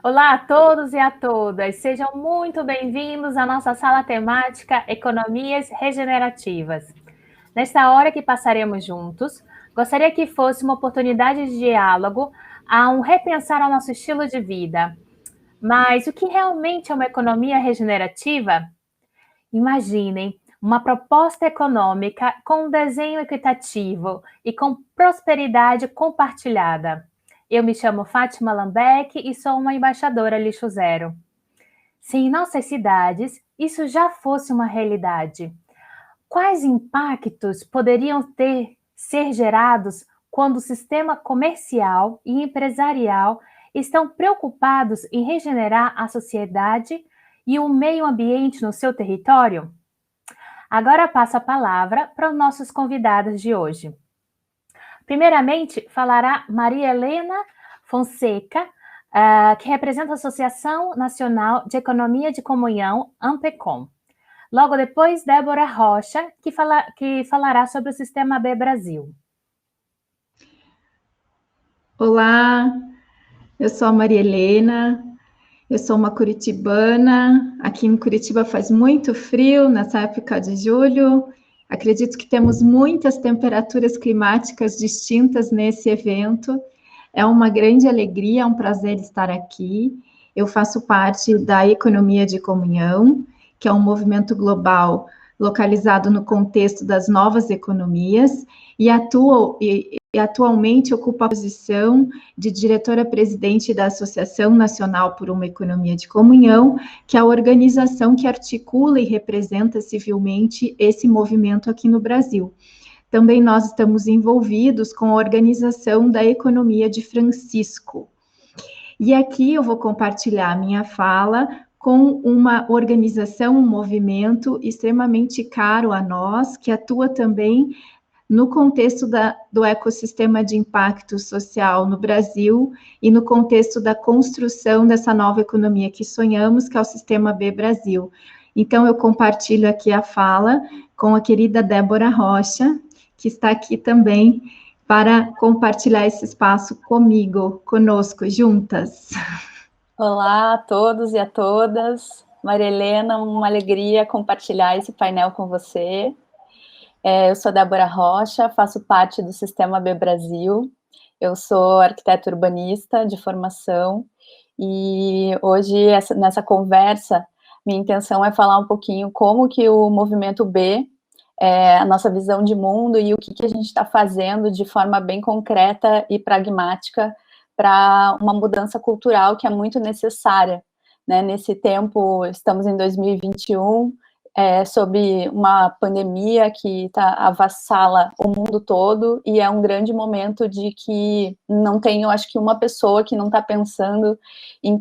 Olá a todos e a todas, sejam muito bem-vindos à nossa sala temática Economias Regenerativas. Nesta hora que passaremos juntos, gostaria que fosse uma oportunidade de diálogo a um repensar ao nosso estilo de vida. Mas o que realmente é uma economia regenerativa? Imaginem uma proposta econômica com um desenho equitativo e com prosperidade compartilhada. Eu me chamo Fátima Lambeck e sou uma embaixadora Lixo Zero. Se em nossas cidades isso já fosse uma realidade, quais impactos poderiam ser gerados quando o sistema comercial e empresarial estão preocupados em regenerar a sociedade e o meio ambiente no seu território? Agora passo a palavra para os nossos convidados de hoje. Primeiramente, falará Maria Helena Fonseca, que representa a Associação Nacional de Economia de Comunhão, AMPECOM. Logo depois, Débora Rocha, que falará sobre o Sistema B Brasil. Olá, eu sou a Maria Helena, eu sou uma curitibana. Aqui em Curitiba faz muito frio nessa época de julho. Acredito que temos muitas temperaturas climáticas distintas nesse evento. É uma grande alegria, é um prazer estar aqui. Eu faço parte da Economia de Comunhão, que é um movimento global localizado no contexto das novas economias e atualmente ocupa a posição de diretora-presidente da Associação Nacional por uma Economia de Comunhão, que é a organização que articula e representa civilmente esse movimento aqui no Brasil. Também nós estamos envolvidos com a organização da Economia de Francisco. E aqui eu vou compartilhar a minha fala com uma organização, um movimento extremamente caro a nós, que atua também no contexto do ecossistema de impacto social no Brasil e no contexto da construção dessa nova economia que sonhamos, que é o Sistema B Brasil. Então, eu compartilho aqui a fala com a querida Débora Rocha, que está aqui também para compartilhar esse espaço conosco, juntas. Olá a todos e a todas. Maria Helena, uma alegria compartilhar esse painel com você. Eu sou Débora Rocha, faço parte do Sistema B Brasil. Eu sou arquiteta urbanista de formação e hoje, nessa conversa, minha intenção é falar um pouquinho como que o movimento B, a nossa visão de mundo e o que a gente está fazendo de forma bem concreta e pragmática para uma mudança cultural que é muito necessária, né? Nesse tempo, estamos em 2021, sobre uma pandemia que avassala o mundo todo, e é um grande momento de que não tem, eu acho que uma pessoa que não está pensando em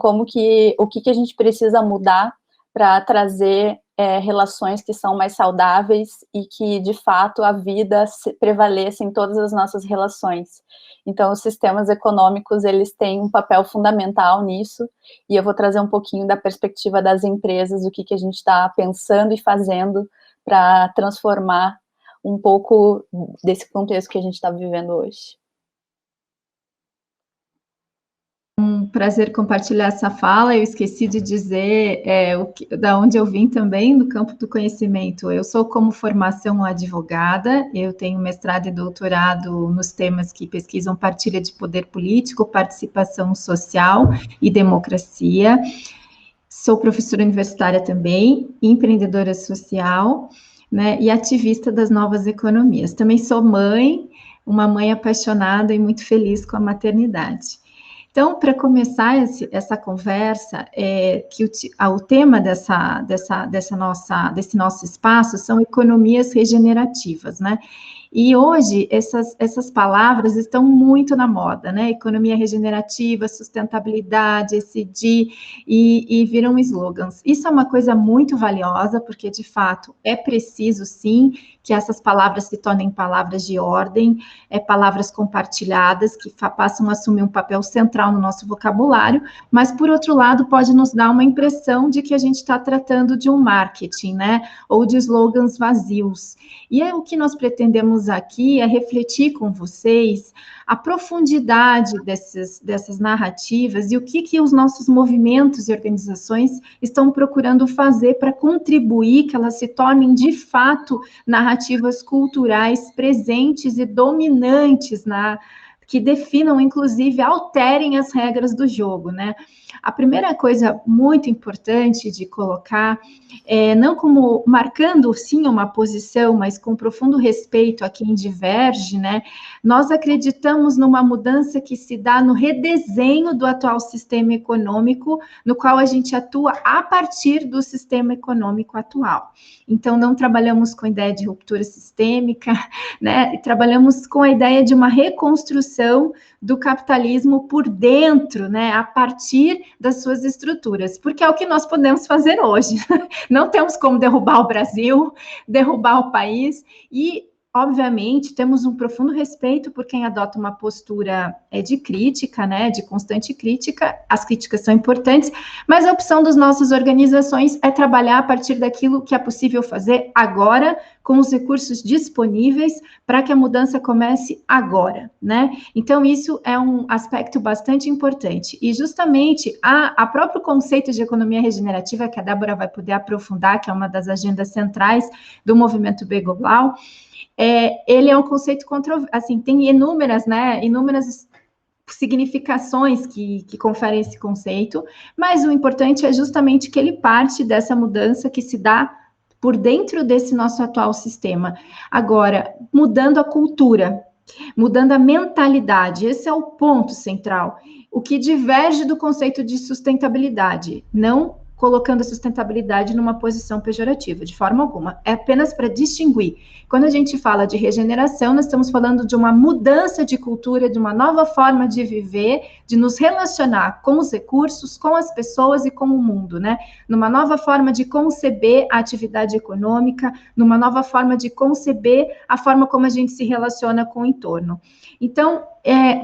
o que a gente precisa mudar para trazer relações que são mais saudáveis e que, de fato, a vida prevaleça em todas as nossas relações. Então, os sistemas econômicos, eles têm um papel fundamental nisso, e eu vou trazer um pouquinho da perspectiva das empresas, o que a gente está pensando e fazendo para transformar um pouco desse contexto que a gente está vivendo hoje. Um prazer compartilhar essa fala. Eu esqueci de dizer da onde eu vim também, no campo do conhecimento. Eu sou, como formação, advogada, eu tenho mestrado e doutorado nos temas que pesquisam partilha de poder político, participação social e democracia. Sou professora universitária também, empreendedora social, né, e ativista das novas economias. Também sou mãe, uma mãe apaixonada e muito feliz com a maternidade. Então, para começar essa conversa, o tema desse nosso espaço são economias regenerativas, né? E hoje, essas palavras estão muito na moda, né? Economia regenerativa, sustentabilidade, ESG, e viram slogans. Isso é uma coisa muito valiosa, porque, de fato, é preciso, sim, que essas palavras se tornem palavras de ordem, palavras compartilhadas, que passam a assumir um papel central no nosso vocabulário, mas, por outro lado, pode nos dar uma impressão de que a gente está tratando de um marketing, né? Ou de slogans vazios. E o que nós pretendemos propomos aqui é refletir com vocês a profundidade dessas narrativas e o que os nossos movimentos e organizações estão procurando fazer para contribuir que elas se tornem, de fato, narrativas culturais presentes e dominantes que definam, inclusive, alterem as regras do jogo, né? A primeira coisa muito importante de colocar, não como marcando, sim, uma posição, mas com profundo respeito a quem diverge, né? Nós acreditamos numa mudança que se dá no redesenho do atual sistema econômico, no qual a gente atua a partir do sistema econômico atual. Então, não trabalhamos com a ideia de ruptura sistêmica, né? E trabalhamos com a ideia de uma reconstrução do capitalismo por dentro, né? A partir das suas estruturas, porque é o que nós podemos fazer hoje. Não temos como derrubar o Brasil, derrubar o país, e, obviamente, temos um profundo respeito por quem adota uma postura de crítica, né, de constante crítica. As críticas são importantes, mas a opção das nossas organizações é trabalhar a partir daquilo que é possível fazer agora, com os recursos disponíveis, para que a mudança comece agora, né? Então, isso é um aspecto bastante importante. E, justamente, a próprio conceito de economia regenerativa, que a Débora vai poder aprofundar, que é uma das agendas centrais do movimento B Global, ele é um conceito assim, tem inúmeras significações que conferem esse conceito, mas o importante é justamente que ele parte dessa mudança que se dá por dentro desse nosso atual sistema. Agora, mudando a cultura, mudando a mentalidade, esse é o ponto central, o que diverge do conceito de sustentabilidade, não colocando a sustentabilidade numa posição pejorativa, de forma alguma, é apenas para distinguir. Quando a gente fala de regeneração, nós estamos falando de uma mudança de cultura, de uma nova forma de viver, de nos relacionar com os recursos, com as pessoas e com o mundo, né? Numa nova forma de conceber a atividade econômica, numa nova forma de conceber a forma como a gente se relaciona com o entorno. Então,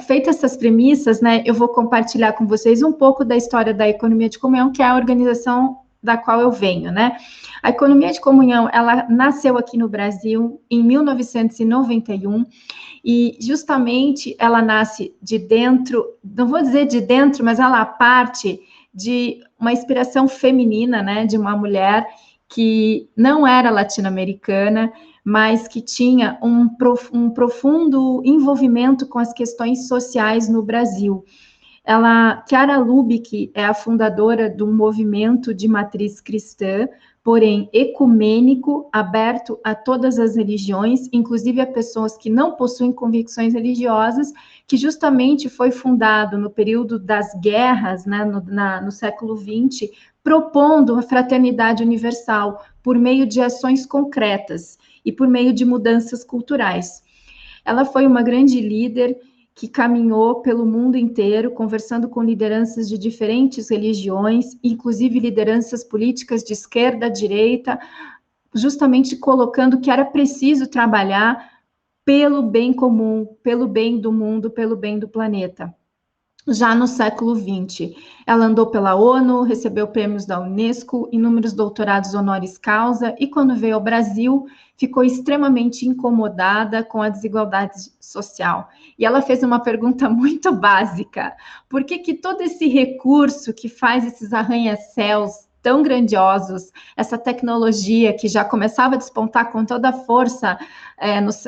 feitas essas premissas, né, eu vou compartilhar com vocês um pouco da história da Economia de Comunhão, que é a organização da qual eu venho, né? A Economia de Comunhão, ela nasceu aqui no Brasil em 1991, e justamente ela nasce de dentro, não vou dizer de dentro, mas ela parte de uma inspiração feminina, né, de uma mulher que não era latino-americana, mas que tinha um profundo envolvimento com as questões sociais no Brasil. Chiara Lubich é a fundadora de um movimento de matriz cristã, porém ecumênico, aberto a todas as religiões, inclusive a pessoas que não possuem convicções religiosas, que justamente foi fundado no período das guerras, né, no século XX, propondo a fraternidade universal por meio de ações concretas e por meio de mudanças culturais. Ela foi uma grande líder que caminhou pelo mundo inteiro, conversando com lideranças de diferentes religiões, inclusive lideranças políticas de esquerda, direita, justamente colocando que era preciso trabalhar pelo bem comum, pelo bem do mundo, pelo bem do planeta. Já no século XX, ela andou pela ONU, recebeu prêmios da Unesco, inúmeros doutorados honoris causa, e quando veio ao Brasil, ficou extremamente incomodada com a desigualdade social. E ela fez uma pergunta muito básica: por que todo esse recurso que faz esses arranha-céus tão grandiosos, essa tecnologia que já começava a despontar com toda a força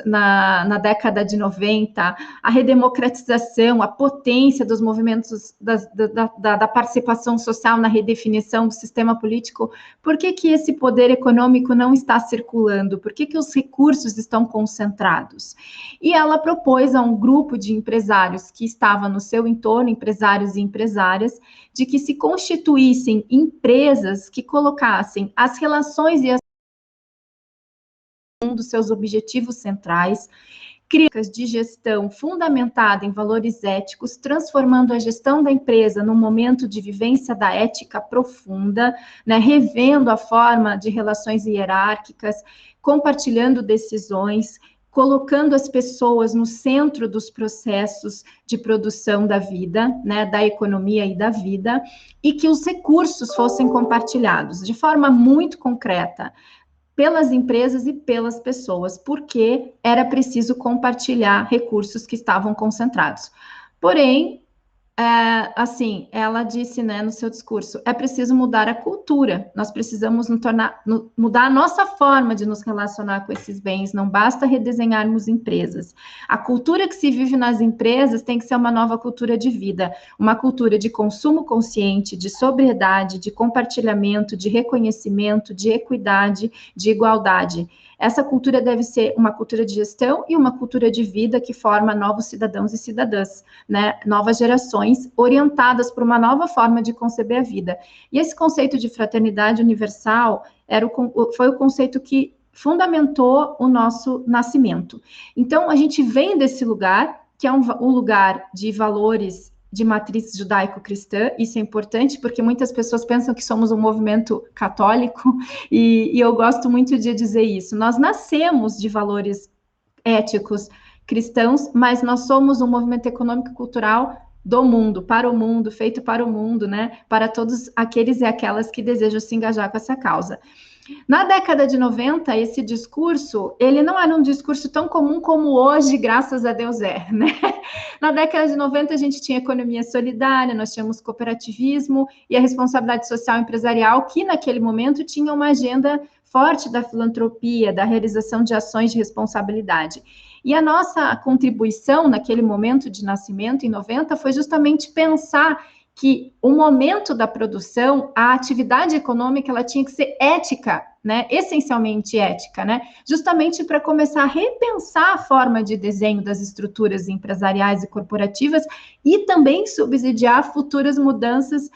na década de 90, a redemocratização, a potência dos movimentos da participação social na redefinição do sistema político, por que esse poder econômico não está circulando? Por que os recursos estão concentrados? E ela propôs a um grupo de empresários que estava no seu entorno, empresários e empresárias, de que se constituíssem empresas que colocassem as relações e um dos seus objetivos centrais, críticas de gestão fundamentada em valores éticos, transformando a gestão da empresa num momento de vivência da ética profunda, né, revendo a forma de relações hierárquicas, compartilhando decisões, colocando as pessoas no centro dos processos de produção da vida, né, da economia e da vida, e que os recursos fossem compartilhados de forma muito concreta. pelas empresas e pelas pessoas, porque era preciso compartilhar recursos que estavam concentrados. Porém, assim, ela disse, né, no seu discurso, é preciso mudar a cultura, nós precisamos mudar a nossa forma de nos relacionar com esses bens, não basta redesenharmos empresas. A cultura que se vive nas empresas tem que ser uma nova cultura de vida, uma cultura de consumo consciente, de sobriedade, de compartilhamento, de reconhecimento, de equidade, de igualdade. Essa cultura deve ser uma cultura de gestão e uma cultura de vida que forma novos cidadãos e cidadãs, né? Novas gerações orientadas por uma nova forma de conceber a vida. E esse conceito de fraternidade universal foi o conceito que fundamentou o nosso nascimento. Então, a gente vem desse lugar, que é um lugar de valores de matriz judaico-cristã. Isso é importante, porque muitas pessoas pensam que somos um movimento católico, e eu gosto muito de dizer isso. Nós nascemos de valores éticos cristãos, mas nós somos um movimento econômico e cultural do mundo, para o mundo, feito para o mundo, né? Para todos aqueles e aquelas que desejam se engajar com essa causa. Na década de 90, esse discurso, ele não era um discurso tão comum como hoje, graças a Deus né? Na década de 90, a gente tinha economia solidária, nós tínhamos cooperativismo e a responsabilidade social empresarial, que naquele momento tinha uma agenda forte da filantropia, da realização de ações de responsabilidade. E a nossa contribuição naquele momento de nascimento, em 90, foi justamente pensar que o momento da produção, a atividade econômica, ela tinha que ser ética, né? Essencialmente ética, né? Justamente para começar a repensar a forma de desenho das estruturas empresariais e corporativas e também subsidiar futuras mudanças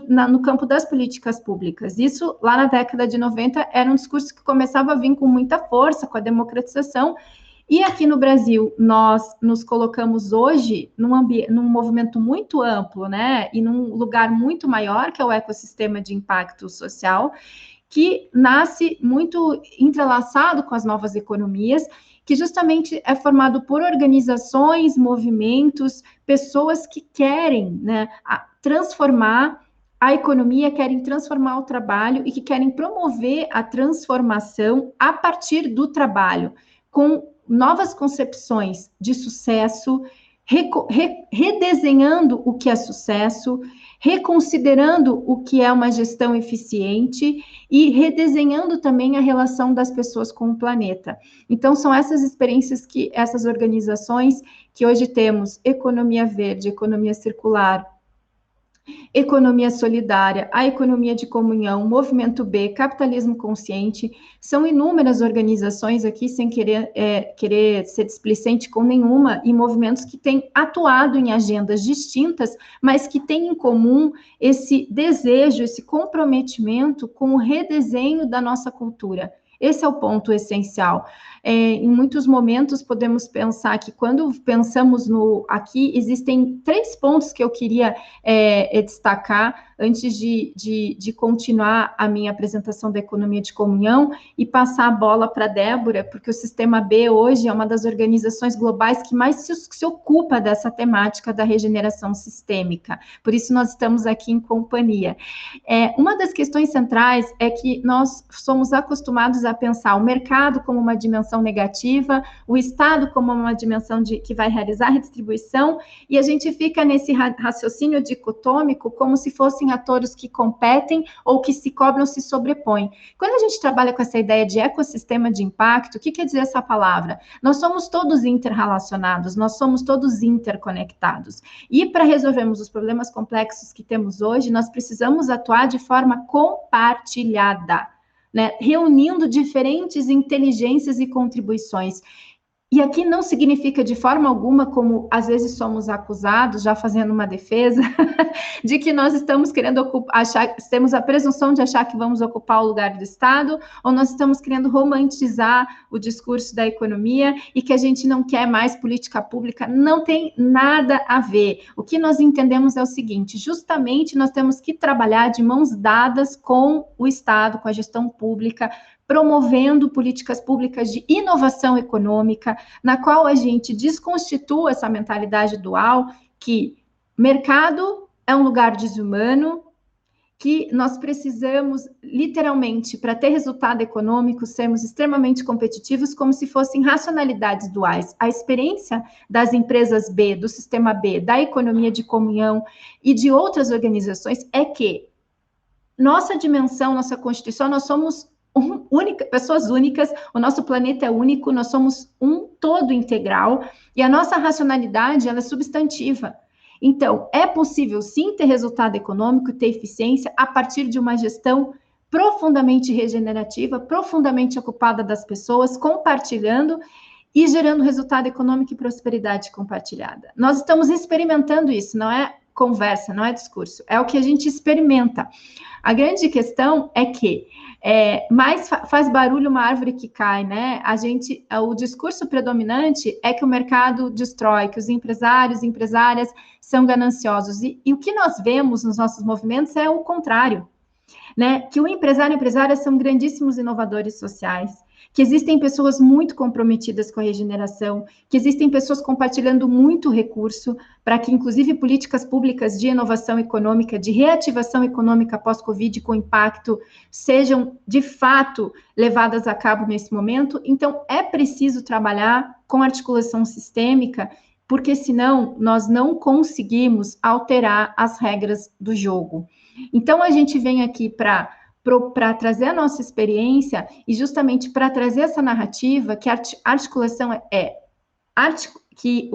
no campo das políticas públicas. Isso, lá na década de 90, era um discurso que começava a vir com muita força, com a democratização. E aqui no Brasil, nós nos colocamos hoje num movimento muito amplo, né? E num lugar muito maior, que é o ecossistema de impacto social, que nasce muito entrelaçado com as novas economias, que justamente é formado por organizações, movimentos, pessoas que querem, né, transformar a economia, querem transformar o trabalho e que querem promover a transformação a partir do trabalho, com novas concepções de sucesso, redesenhando o que é sucesso, reconsiderando o que é uma gestão eficiente e redesenhando também a relação das pessoas com o planeta. Então, são essas experiências que essas organizações que hoje temos, economia verde, economia circular, economia solidária, a economia de comunhão, movimento B, capitalismo consciente, são inúmeras organizações aqui, sem querer ser displicente com nenhuma, e movimentos que têm atuado em agendas distintas, mas que têm em comum esse desejo, esse comprometimento com o redesenho da nossa cultura. Esse é o ponto essencial. Em muitos momentos, podemos pensar que quando pensamos aqui, existem 3 pontos que eu queria destacar antes de continuar a minha apresentação da economia de comunhão e passar a bola para a Débora, porque o Sistema B hoje é uma das organizações globais que mais se ocupa dessa temática da regeneração sistêmica. Por isso, nós estamos aqui em companhia. Uma das questões centrais é que nós somos acostumados a pensar o mercado como uma dimensão negativa, o Estado como uma dimensão que vai realizar a redistribuição, e a gente fica nesse raciocínio dicotômico como se fossem atores que competem ou que se cobram, se sobrepõem. Quando a gente trabalha com essa ideia de ecossistema de impacto, o que quer dizer essa palavra? Nós somos todos interrelacionados, nós somos todos interconectados. E para resolvermos os problemas complexos que temos hoje, nós precisamos atuar de forma compartilhada, né? Reunindo diferentes inteligências e contribuições. E aqui não significa de forma alguma, como às vezes somos acusados, já fazendo uma defesa, de que nós estamos querendo temos a presunção de achar que vamos ocupar o lugar do Estado, ou nós estamos querendo romantizar o discurso da economia e que a gente não quer mais política pública. Não tem nada a ver. O que nós entendemos é o seguinte: justamente nós temos que trabalhar de mãos dadas com o Estado, com a gestão pública, promovendo políticas públicas de inovação econômica, na qual a gente desconstitua essa mentalidade dual, que mercado é um lugar desumano que nós precisamos, literalmente, para ter resultado econômico, sermos extremamente competitivos, como se fossem racionalidades duais. A experiência das empresas B, do sistema B, da economia de comunhão e de outras organizações é que nossa dimensão, nossa constituição, nós somos pessoas únicas, o nosso planeta é único, nós somos um todo integral, e a nossa racionalidade, ela é substantiva. Então, é possível sim ter resultado econômico, ter eficiência a partir de uma gestão profundamente regenerativa, profundamente ocupada das pessoas, compartilhando e gerando resultado econômico e prosperidade compartilhada. Nós estamos experimentando isso, não é conversa, não é discurso, é o que a gente experimenta. A grande questão é que mais faz barulho uma árvore que cai, né? O discurso predominante é que o mercado destrói, que os empresários e empresárias são gananciosos. E o que nós vemos nos nossos movimentos é o contrário, né? Que o empresário e a empresária são grandíssimos inovadores sociais, que existem pessoas muito comprometidas com a regeneração, que existem pessoas compartilhando muito recurso para que, inclusive, políticas públicas de inovação econômica, de reativação econômica pós-Covid com impacto, sejam, de fato, levadas a cabo nesse momento. Então, é preciso trabalhar com articulação sistêmica, porque, senão, nós não conseguimos alterar as regras do jogo. Então, a gente vem aqui para trazer a nossa experiência e justamente para trazer essa narrativa que a articulação que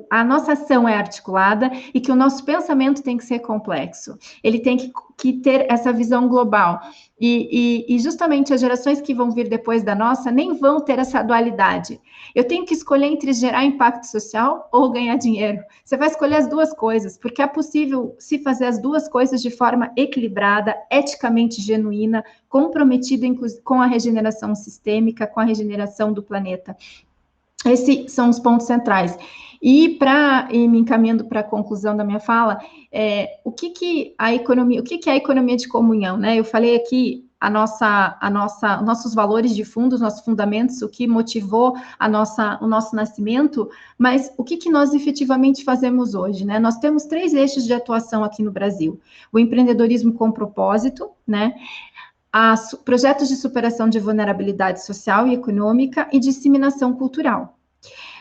a nossa ação é articulada e que o nosso pensamento tem que ser complexo. Ele tem que ter essa visão global. E justamente as gerações que vão vir depois da nossa nem vão ter essa dualidade. Eu tenho que escolher entre gerar impacto social ou ganhar dinheiro. Você vai escolher as duas coisas, porque é possível se fazer as duas coisas de forma equilibrada, eticamente genuína, comprometida com a regeneração sistêmica, com a regeneração do planeta. Esses são os pontos centrais. E me encaminhando para a conclusão da minha fala, o que é a economia de comunhão, né? Eu falei aqui nossos valores de fundo, os nossos fundamentos, o que motivou o nosso nascimento, mas o que nós efetivamente fazemos hoje, né? Nós temos 3 eixos de atuação aqui no Brasil: o empreendedorismo com propósito, né? Projetos de superação de vulnerabilidade social e econômica e disseminação cultural.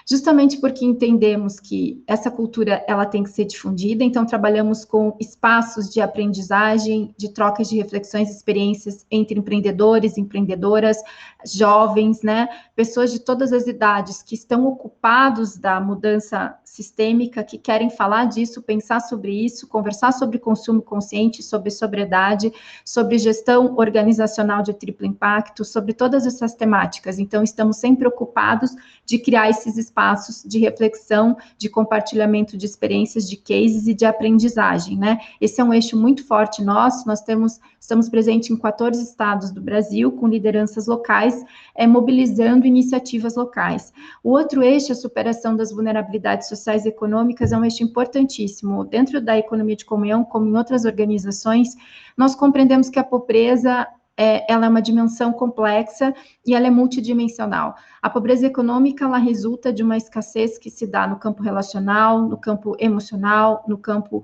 Justamente porque entendemos que essa cultura ela tem que ser difundida, então trabalhamos com espaços de aprendizagem, de trocas de reflexões, experiências entre empreendedores, empreendedoras, jovens, né? Pessoas de todas as idades que estão ocupados da mudança sistêmica, que querem falar disso, pensar sobre isso, conversar sobre consumo consciente, sobre sobriedade, sobre gestão organizacional de triplo impacto, sobre todas essas temáticas. Então, estamos sempre ocupados de criar esses espaços de reflexão, de compartilhamento de experiências, de cases e de aprendizagem, né? Esse é um eixo muito forte nosso, estamos presentes em 14 estados do Brasil, com lideranças locais, mobilizando iniciativas locais. O outro eixo, a superação das vulnerabilidades sociais e econômicas, é um eixo importantíssimo. Dentro da economia de comunhão, como em outras organizações, nós compreendemos que a pobreza ela é uma dimensão complexa e ela é multidimensional. A pobreza econômica, ela resulta de uma escassez que se dá no campo relacional, no campo emocional, no campo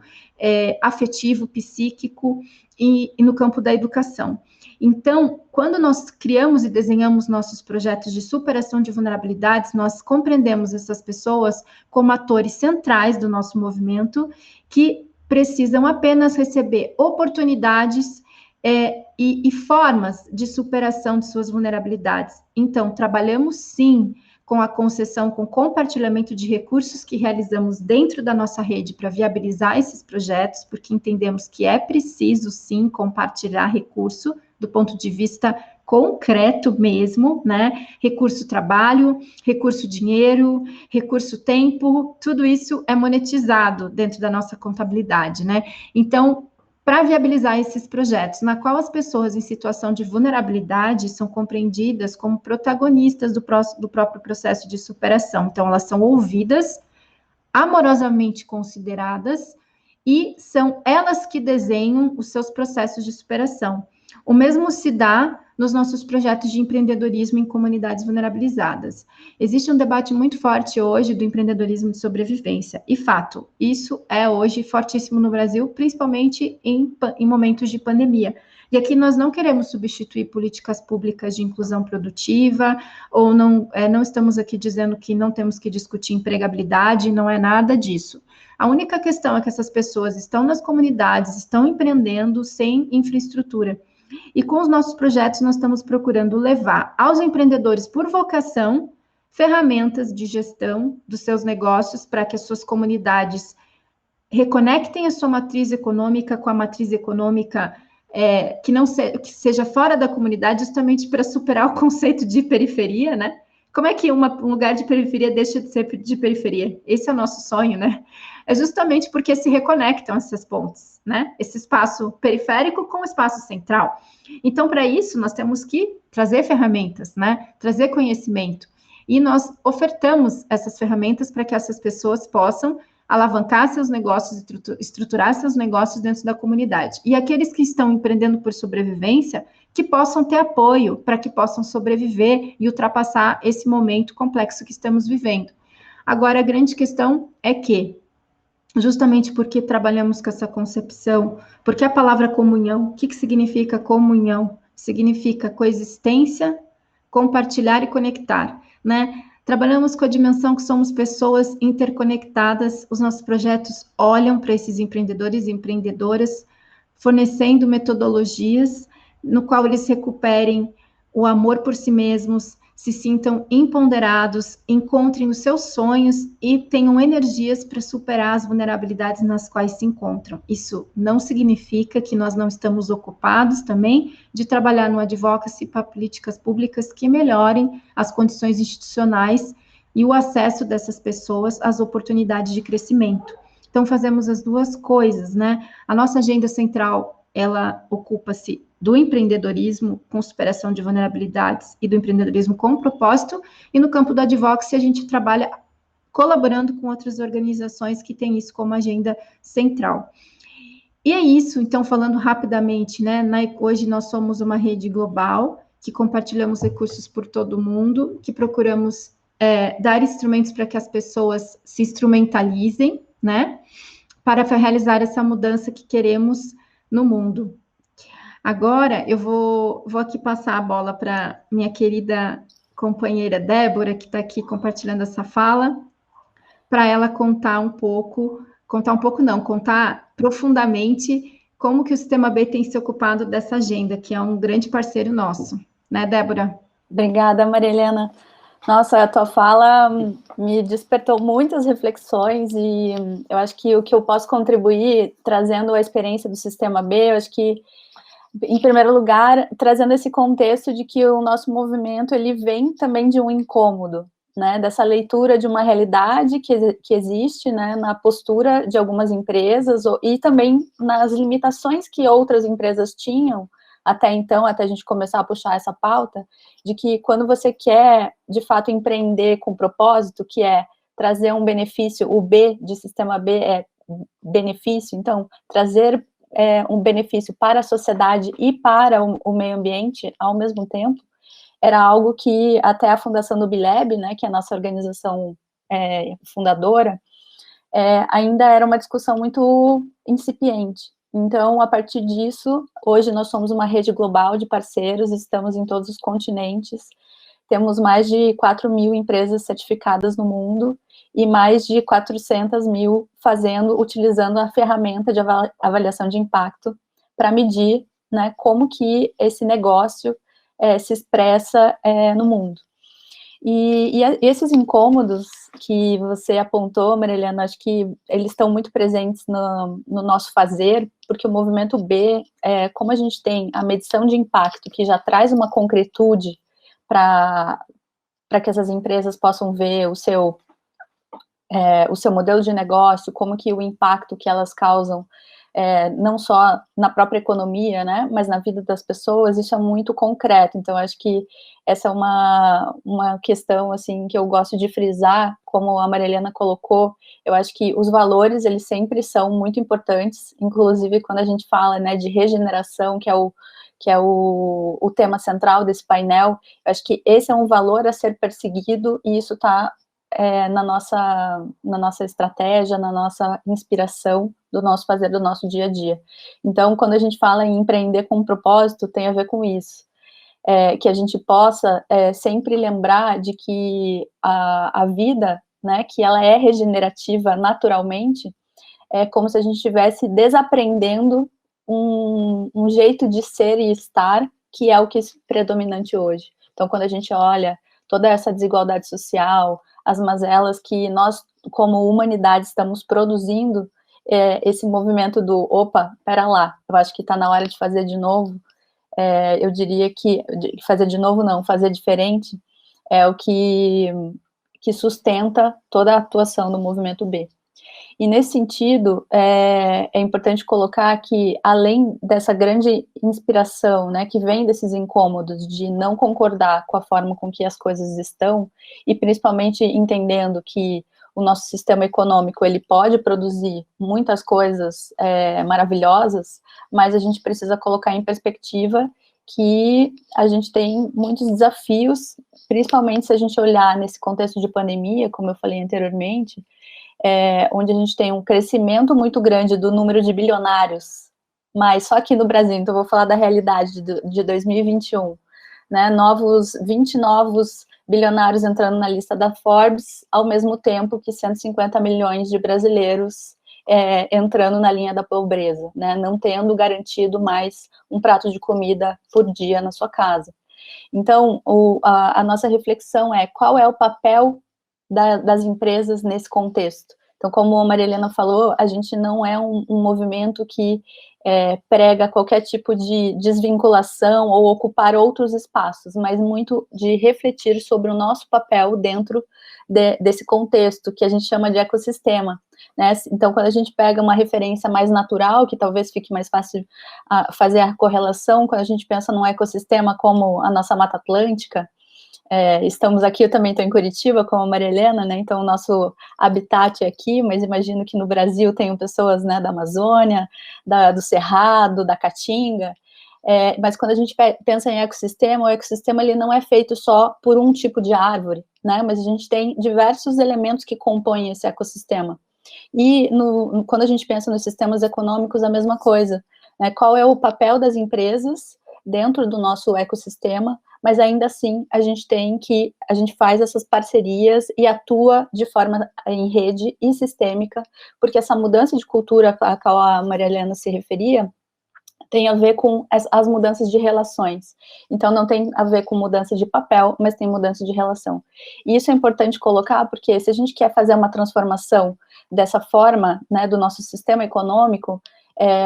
afetivo, psíquico e no campo da educação. Então, quando nós criamos e desenhamos nossos projetos de superação de vulnerabilidades, nós compreendemos essas pessoas como atores centrais do nosso movimento, que precisam apenas receber oportunidades e formas de superação de suas vulnerabilidades. Então, trabalhamos sim com a concessão, com compartilhamento de recursos que realizamos dentro da nossa rede para viabilizar esses projetos, porque entendemos que é preciso sim compartilhar recurso do ponto de vista concreto mesmo, né? Recurso trabalho, recurso dinheiro, recurso tempo, tudo isso é monetizado dentro da nossa contabilidade, né? Então, para viabilizar esses projetos, na qual as pessoas em situação de vulnerabilidade são compreendidas como protagonistas do próprio processo de superação. Então, elas são ouvidas, amorosamente consideradas, e são elas que desenham os seus processos de superação. O mesmo se dá nos nossos projetos de empreendedorismo em comunidades vulnerabilizadas. Existe um debate muito forte hoje do empreendedorismo de sobrevivência, e fato, isso é hoje fortíssimo no Brasil, principalmente em momentos de pandemia. E aqui nós não queremos substituir políticas públicas de inclusão produtiva, ou não estamos aqui dizendo que não temos que discutir empregabilidade, não é nada disso. A única questão é que essas pessoas estão nas comunidades, estão empreendendo sem infraestrutura. E com os nossos projetos, nós estamos procurando levar aos empreendedores por vocação ferramentas de gestão dos seus negócios para que as suas comunidades reconectem a sua matriz econômica com a matriz econômica que seja fora da comunidade, justamente para superar o conceito de periferia, né? Como é que um lugar de periferia deixa de ser de periferia? Esse é o nosso sonho, né? É justamente porque se reconectam essas pontes, né? Esse espaço periférico com o espaço central. Então, para isso, nós temos que trazer ferramentas, né? Trazer conhecimento. E nós ofertamos essas ferramentas para que essas pessoas possam alavancar seus negócios, estruturar seus negócios dentro da comunidade. E aqueles que estão empreendendo por sobrevivência, que possam ter apoio para que possam sobreviver e ultrapassar esse momento complexo que estamos vivendo. Agora, a grande questão é que, justamente porque trabalhamos com essa concepção, porque a palavra comunhão, o que significa comunhão? Significa coexistência, compartilhar e conectar, né? Trabalhamos com a dimensão que somos pessoas interconectadas, os nossos projetos olham para esses empreendedores e empreendedoras, fornecendo metodologias no qual eles recuperem o amor por si mesmos, se sintam empoderados, encontrem os seus sonhos e tenham energias para superar as vulnerabilidades nas quais se encontram. Isso não significa que nós não estamos ocupados também de trabalhar no advocacy para políticas públicas que melhorem as condições institucionais e o acesso dessas pessoas às oportunidades de crescimento. Então, fazemos as duas coisas, né? A nossa agenda central, ela ocupa-se do empreendedorismo com superação de vulnerabilidades e do empreendedorismo com propósito, e no campo do advocacy a gente trabalha colaborando com outras organizações que têm isso como agenda central. E é isso, então, falando rapidamente, né, hoje nós somos uma rede global, que compartilhamos recursos por todo o mundo, que procuramos dar instrumentos para que as pessoas se instrumentalizem, né, para realizar essa mudança que queremos no mundo. Agora, eu vou aqui passar a bola para minha querida companheira Débora, que está aqui compartilhando essa fala, para ela contar profundamente como que o Sistema B tem se ocupado dessa agenda, que é um grande parceiro nosso. Né, Débora? Obrigada, Maria Helena. Nossa, a tua fala me despertou muitas reflexões e eu acho que o que eu posso contribuir, trazendo a experiência do Sistema B, eu acho que, em primeiro lugar, trazendo esse contexto de que o nosso movimento, ele vem também de um incômodo, né, dessa leitura de uma realidade que existe, né, na postura de algumas empresas e também nas limitações que outras empresas tinham até então, até a gente começar a puxar essa pauta, de que quando você quer, de fato, empreender com propósito, que é trazer um benefício, o B de Sistema B é benefício, então, trazer um benefício para a sociedade e para o meio ambiente ao mesmo tempo, era algo que até a Fundação do Bileb, né, que é a nossa organização fundadora, ainda era uma discussão muito incipiente. Então, a partir disso, hoje nós somos uma rede global de parceiros, estamos em todos os continentes, temos mais de 4.000 empresas certificadas no mundo e mais de 400.000 utilizando a ferramenta de avaliação de impacto para medir, né, como que esse negócio se expressa no mundo. E esses incômodos que você apontou, Maria Helena, acho que eles estão muito presentes no nosso fazer, porque o movimento B, como a gente tem a medição de impacto, que já traz uma concretude para que essas empresas possam ver o seu modelo de negócio, como que o impacto que elas causam, não só na própria economia, né, mas na vida das pessoas, isso é muito concreto. Então, acho que essa é uma questão, assim, que eu gosto de frisar, como a Maria Helena colocou. Eu acho que os valores, eles sempre são muito importantes, inclusive quando a gente fala, né, de regeneração, que que é o tema central desse painel. Eu acho que esse é um valor a ser perseguido, e isso está na nossa estratégia, na nossa inspiração do nosso fazer, do nosso dia a dia. Então, quando a gente fala em empreender com um propósito, tem a ver com isso. Que a gente possa sempre lembrar de que a vida, né, que ela é regenerativa naturalmente, é como se a gente estivesse desaprendendo um jeito de ser e estar, que é o que é predominante hoje. Então, quando a gente olha toda essa desigualdade social, as mazelas que nós, como humanidade, estamos produzindo, esse movimento do, opa, pera lá, eu acho que está na hora de fazer de novo, eu diria que, fazer de novo não, fazer diferente, é o que sustenta toda a atuação do movimento B. E nesse sentido, é importante colocar que, além dessa grande inspiração, né, que vem desses incômodos de não concordar com a forma com que as coisas estão, e principalmente entendendo que o nosso sistema econômico, ele pode produzir muitas coisas maravilhosas, mas a gente precisa colocar em perspectiva que a gente tem muitos desafios, principalmente se a gente olhar nesse contexto de pandemia, como eu falei anteriormente, onde a gente tem um crescimento muito grande do número de bilionários, mas só aqui no Brasil, então eu vou falar da realidade de 2021, né, 20 novos bilionários entrando na lista da Forbes, ao mesmo tempo que 150 milhões de brasileiros entrando na linha da pobreza, né, não tendo garantido mais um prato de comida por dia na sua casa. Então, a nossa reflexão é qual é o papel das empresas nesse contexto. Então, como a Maria Helena falou, a gente não é um movimento que prega qualquer tipo de desvinculação ou ocupar outros espaços, mas muito de refletir sobre o nosso papel dentro desse contexto que a gente chama de ecossistema, né? Então, quando a gente pega uma referência mais natural, que talvez fique mais fácil fazer a correlação, quando a gente pensa num ecossistema como a nossa Mata Atlântica, estamos aqui, eu também estou em Curitiba, como a Maria Helena, né, então o nosso habitat é aqui, mas imagino que no Brasil tenham pessoas, né, da Amazônia, do Cerrado, da Caatinga, mas quando a gente pensa em ecossistema, o ecossistema ele não é feito só por um tipo de árvore, né, mas a gente tem diversos elementos que compõem esse ecossistema. E quando a gente pensa nos sistemas econômicos, a mesma coisa, né, qual é o papel das empresas dentro do nosso ecossistema, mas ainda assim a gente faz essas parcerias e atua de forma em rede e sistêmica, porque essa mudança de cultura a qual a Maria Helena se referia, tem a ver com as mudanças de relações. Então, não tem a ver com mudança de papel, mas tem mudança de relação. E isso é importante colocar, porque se a gente quer fazer uma transformação dessa forma, né, do nosso sistema econômico,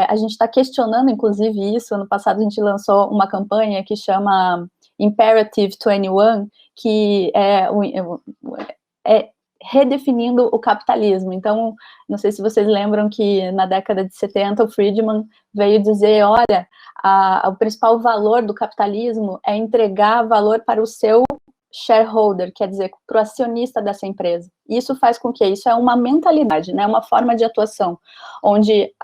a gente está questionando, inclusive, isso. Ano passado, a gente lançou uma campanha que chama Imperative 21, que é redefinindo o capitalismo. Então, não sei se vocês lembram que na década de 70 o Friedman veio dizer, olha, o principal valor do capitalismo é entregar valor para o seu shareholder, quer dizer, para o acionista dessa empresa. Isso faz com que isso é uma mentalidade, né, uma forma de atuação, onde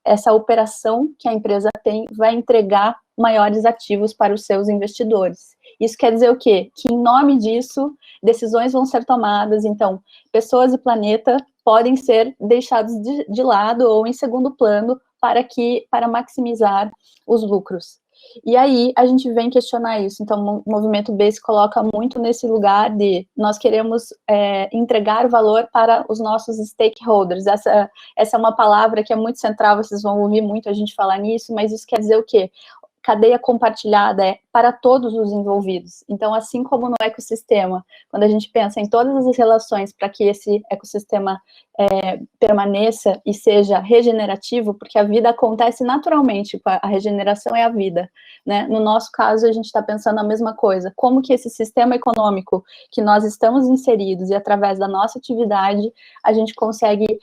essa operação que a empresa tem vai entregar maiores ativos para os seus investidores. Isso quer dizer o quê? Que em nome disso, decisões vão ser tomadas, então, pessoas e planeta podem ser deixados de lado ou em segundo plano para maximizar os lucros. E aí, a gente vem questionar isso. Então, o movimento B se coloca muito nesse lugar de nós queremos entregar valor para os nossos stakeholders. Essa é uma palavra que é muito central, vocês vão ouvir muito a gente falar nisso, mas isso quer dizer o quê? Cadeia compartilhada é para todos os envolvidos. Então, assim como no ecossistema, quando a gente pensa em todas as relações para que esse ecossistema permaneça e seja regenerativo, porque a vida acontece naturalmente, a regeneração é a vida, né? No nosso caso, a gente está pensando a mesma coisa. Como que esse sistema econômico que nós estamos inseridos e através da nossa atividade, a gente consegue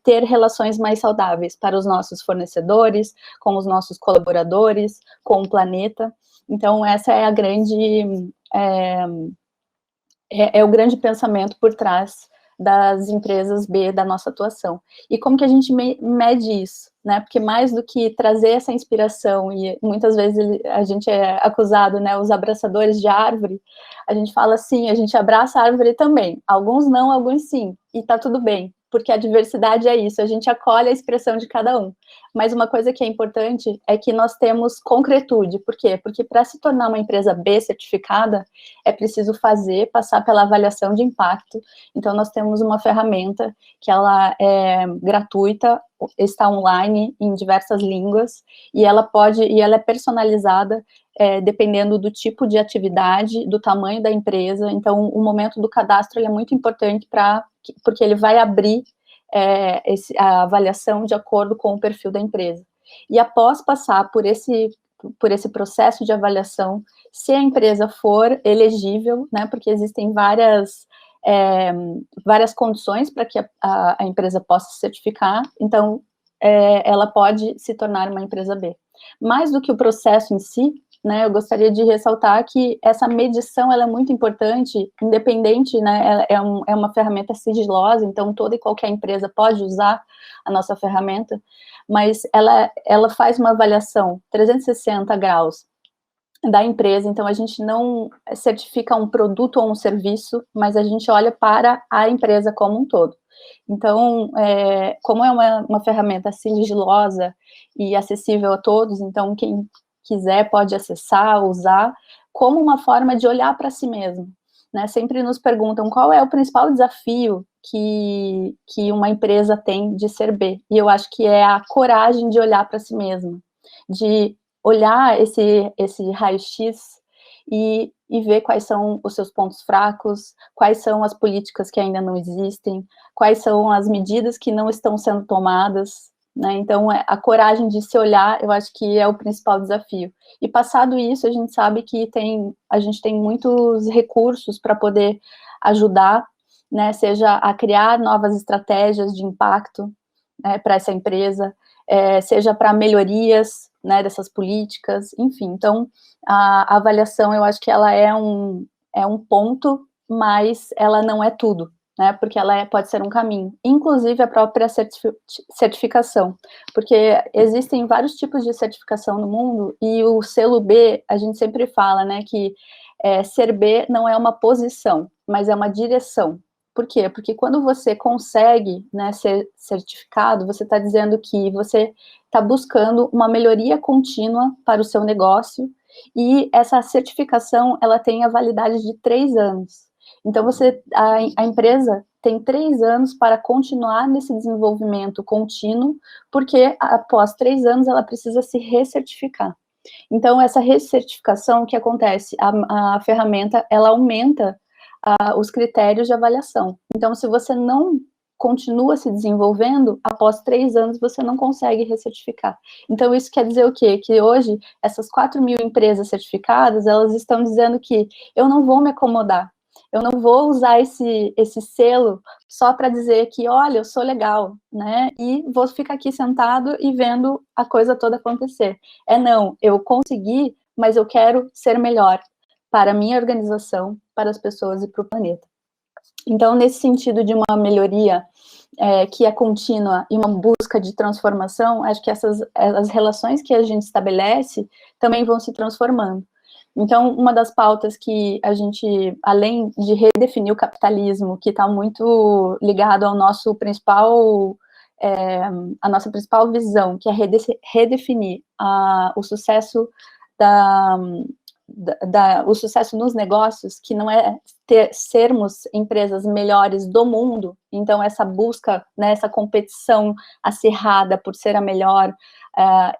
ter relações mais saudáveis para os nossos fornecedores, com os nossos colaboradores, com o planeta. Então, essa é o grande pensamento por trás das empresas B da nossa atuação. E como que a gente mede isso, né? Porque mais do que trazer essa inspiração, e muitas vezes a gente é acusado, né, os abraçadores de árvore, a gente fala assim, a gente abraça a árvore também, alguns não, alguns sim, e tá tudo bem, porque a diversidade é isso, a gente acolhe a expressão de cada um. Mas uma coisa que é importante é que nós temos concretude. Por quê? Porque para se tornar uma empresa B certificada, é preciso passar pela avaliação de impacto. Então, nós temos uma ferramenta que ela é gratuita, está online em diversas línguas, e ela é personalizada dependendo do tipo de atividade, do tamanho da empresa. Então, o momento do cadastro ele é muito importante porque ele vai abrir a avaliação de acordo com o perfil da empresa. E após passar por esse processo de avaliação, se a empresa for elegível, né, porque existem várias condições para que a empresa possa se certificar, então ela pode se tornar uma empresa B. Mais do que o processo em si, né, eu gostaria de ressaltar que essa medição ela é muito importante, independente, né, é uma ferramenta sigilosa, então toda e qualquer empresa pode usar a nossa ferramenta, mas ela faz uma avaliação 360 graus da empresa, então a gente não certifica um produto ou um serviço, mas a gente olha para a empresa como um todo. Então, como é uma ferramenta sigilosa e acessível a todos, então quem quiser pode acessar, usar, como uma forma de olhar para si mesmo, né? Sempre nos perguntam qual é o principal desafio que uma empresa tem de ser B, e eu acho que é a coragem de olhar para si mesma, de olhar esse raio-x e ver quais são os seus pontos fracos, quais são as políticas que ainda não existem, quais são as medidas que não estão sendo tomadas, né? Então, a coragem de se olhar, eu acho que é o principal desafio. E passado isso, a gente sabe que a gente tem muitos recursos para poder ajudar, né? Seja a criar novas estratégias de impacto, né, para essa empresa, seja para melhorias, né, dessas políticas, enfim. Então, a avaliação, eu acho que ela é um ponto, mas ela não é tudo, né, porque ela pode ser um caminho, inclusive a própria certificação, porque existem vários tipos de certificação no mundo, e o selo B, a gente sempre fala, né, que ser B não é uma posição, mas é uma direção. Por quê? Porque quando você consegue, né, ser certificado, você está dizendo que você está buscando uma melhoria contínua para o seu negócio, e essa certificação, ela tem a validade de 3 anos. Então, a empresa tem 3 anos para continuar nesse desenvolvimento contínuo, porque após 3 anos ela precisa se recertificar. Então, essa recertificação, o que acontece? A ferramenta, ela aumenta os critérios de avaliação. Então, se você não continua se desenvolvendo, após 3 anos você não consegue recertificar. Então, isso quer dizer o quê? Que hoje, essas 4.000 empresas certificadas, elas estão dizendo que eu não vou me acomodar, eu não vou usar esse selo só para dizer que, olha, eu sou legal, né, e vou ficar aqui sentado e vendo a coisa toda acontecer. Não, eu consegui, mas eu quero ser melhor para a minha organização, para as pessoas e para o planeta. Então, nesse sentido de uma melhoria que é contínua e uma busca de transformação, acho que as relações que a gente estabelece também vão se transformando. Então, uma das pautas que a gente, além de redefinir o capitalismo, que está muito ligado ao nosso principal, a nossa principal visão, que é redefinir o sucesso o sucesso nos negócios, que não é sermos empresas melhores do mundo, então essa busca, né, essa competição acirrada por ser a melhor,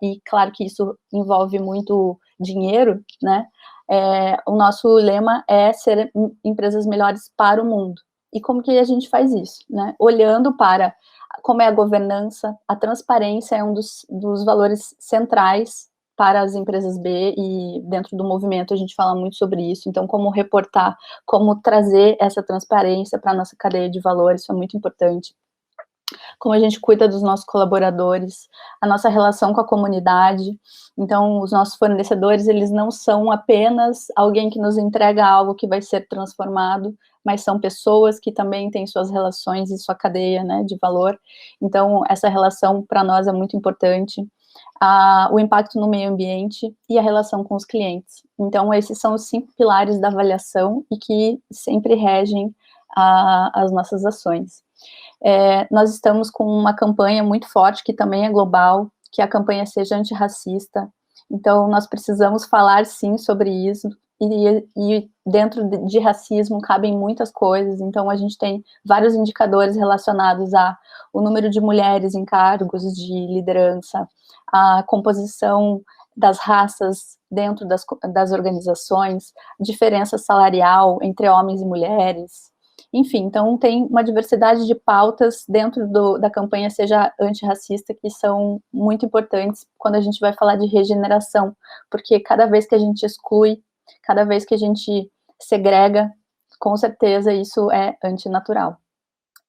e claro que isso envolve muito dinheiro, né, o nosso lema é ser empresas melhores para o mundo. E como que a gente faz isso, né? Olhando para como é a governança, a transparência é um dos valores centrais para as empresas B, e dentro do movimento a gente fala muito sobre isso. Então, como reportar, como trazer essa transparência para a nossa cadeia de valores, isso é muito importante. como a gente cuida dos nossos colaboradores, a nossa relação com a comunidade. Então, os nossos fornecedores, eles não são apenas alguém que nos entrega algo que vai ser transformado, mas são pessoas que também têm suas relações e sua cadeia, né, de valor. Então, essa relação, para nós, é muito importante. O impacto no meio ambiente e a relação com os clientes. Então, esses são os 5 pilares da avaliação e que sempre regem as nossas ações. Nós estamos com uma campanha muito forte, que também é global, que a campanha Seja Antirracista. Então, nós precisamos falar, sim, sobre isso, e dentro de racismo cabem muitas coisas. Então, a gente tem vários indicadores relacionados ao número de mulheres em cargos de liderança, a composição das raças dentro das organizações, diferença salarial entre homens e mulheres. Enfim, então tem uma diversidade de pautas dentro da campanha Seja Antirracista que são muito importantes quando a gente vai falar de regeneração, porque cada vez que a gente exclui, cada vez que a gente segrega, com certeza isso é antinatural.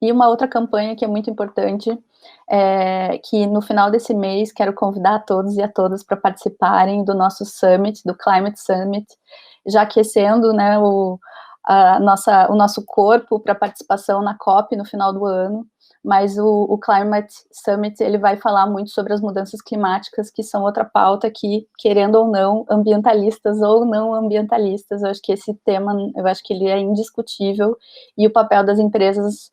E uma outra campanha que é muito importante, que no final desse mês quero convidar a todos e a todas para participarem do nosso Summit, do Climate Summit, já aquecendo, né, o nosso corpo para participação na COP no final do ano, mas o Climate Summit, ele vai falar muito sobre as mudanças climáticas, que são outra pauta que, querendo ou não, ambientalistas ou não ambientalistas, eu acho que esse tema, eu acho que ele é indiscutível, e o papel das empresas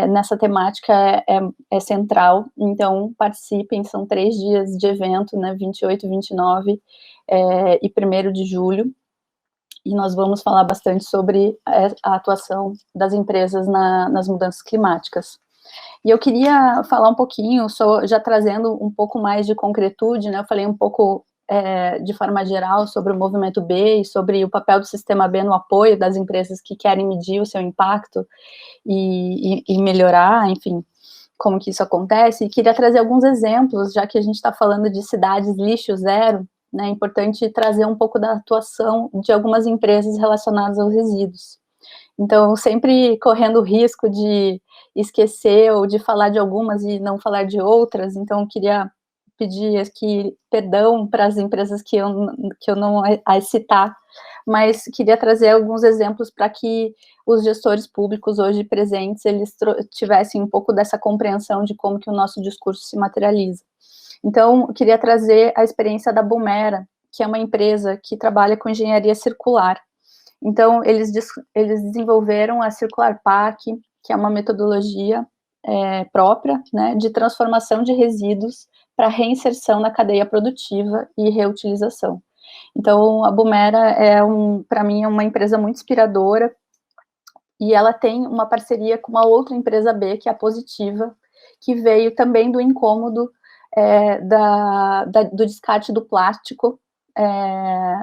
nessa temática é central. Então participem, são 3 dias de evento, né, 28, 29 e 1º de julho, e nós vamos falar bastante sobre a atuação das empresas nas mudanças climáticas. E eu queria falar um pouquinho, já trazendo um pouco mais de concretude, né, eu falei um pouco de forma geral sobre o movimento B e sobre o papel do sistema B no apoio das empresas que querem medir o seu impacto e melhorar, enfim, como que isso acontece, e queria trazer alguns exemplos, já que a gente está falando de cidades lixo zero, né, é importante trazer um pouco da atuação de algumas empresas relacionadas aos resíduos. Então, sempre correndo o risco de esquecer ou de falar de algumas e não falar de outras, então eu queria pedir aqui perdão para as empresas que eu não as citar, mas queria trazer alguns exemplos para que os gestores públicos hoje presentes, eles tivessem um pouco dessa compreensão de como que o nosso discurso se materializa. Então, eu queria trazer a experiência da Bumera, que é uma empresa que trabalha com engenharia circular. Então, eles desenvolveram a Circular PAC, que é uma metodologia própria, né, de transformação de resíduos para reinserção na cadeia produtiva e reutilização. Então, a Bumera para mim, é uma empresa muito inspiradora, e ela tem uma parceria com uma outra empresa B, que é a Positiva, que veio também do incômodo do descarte do plástico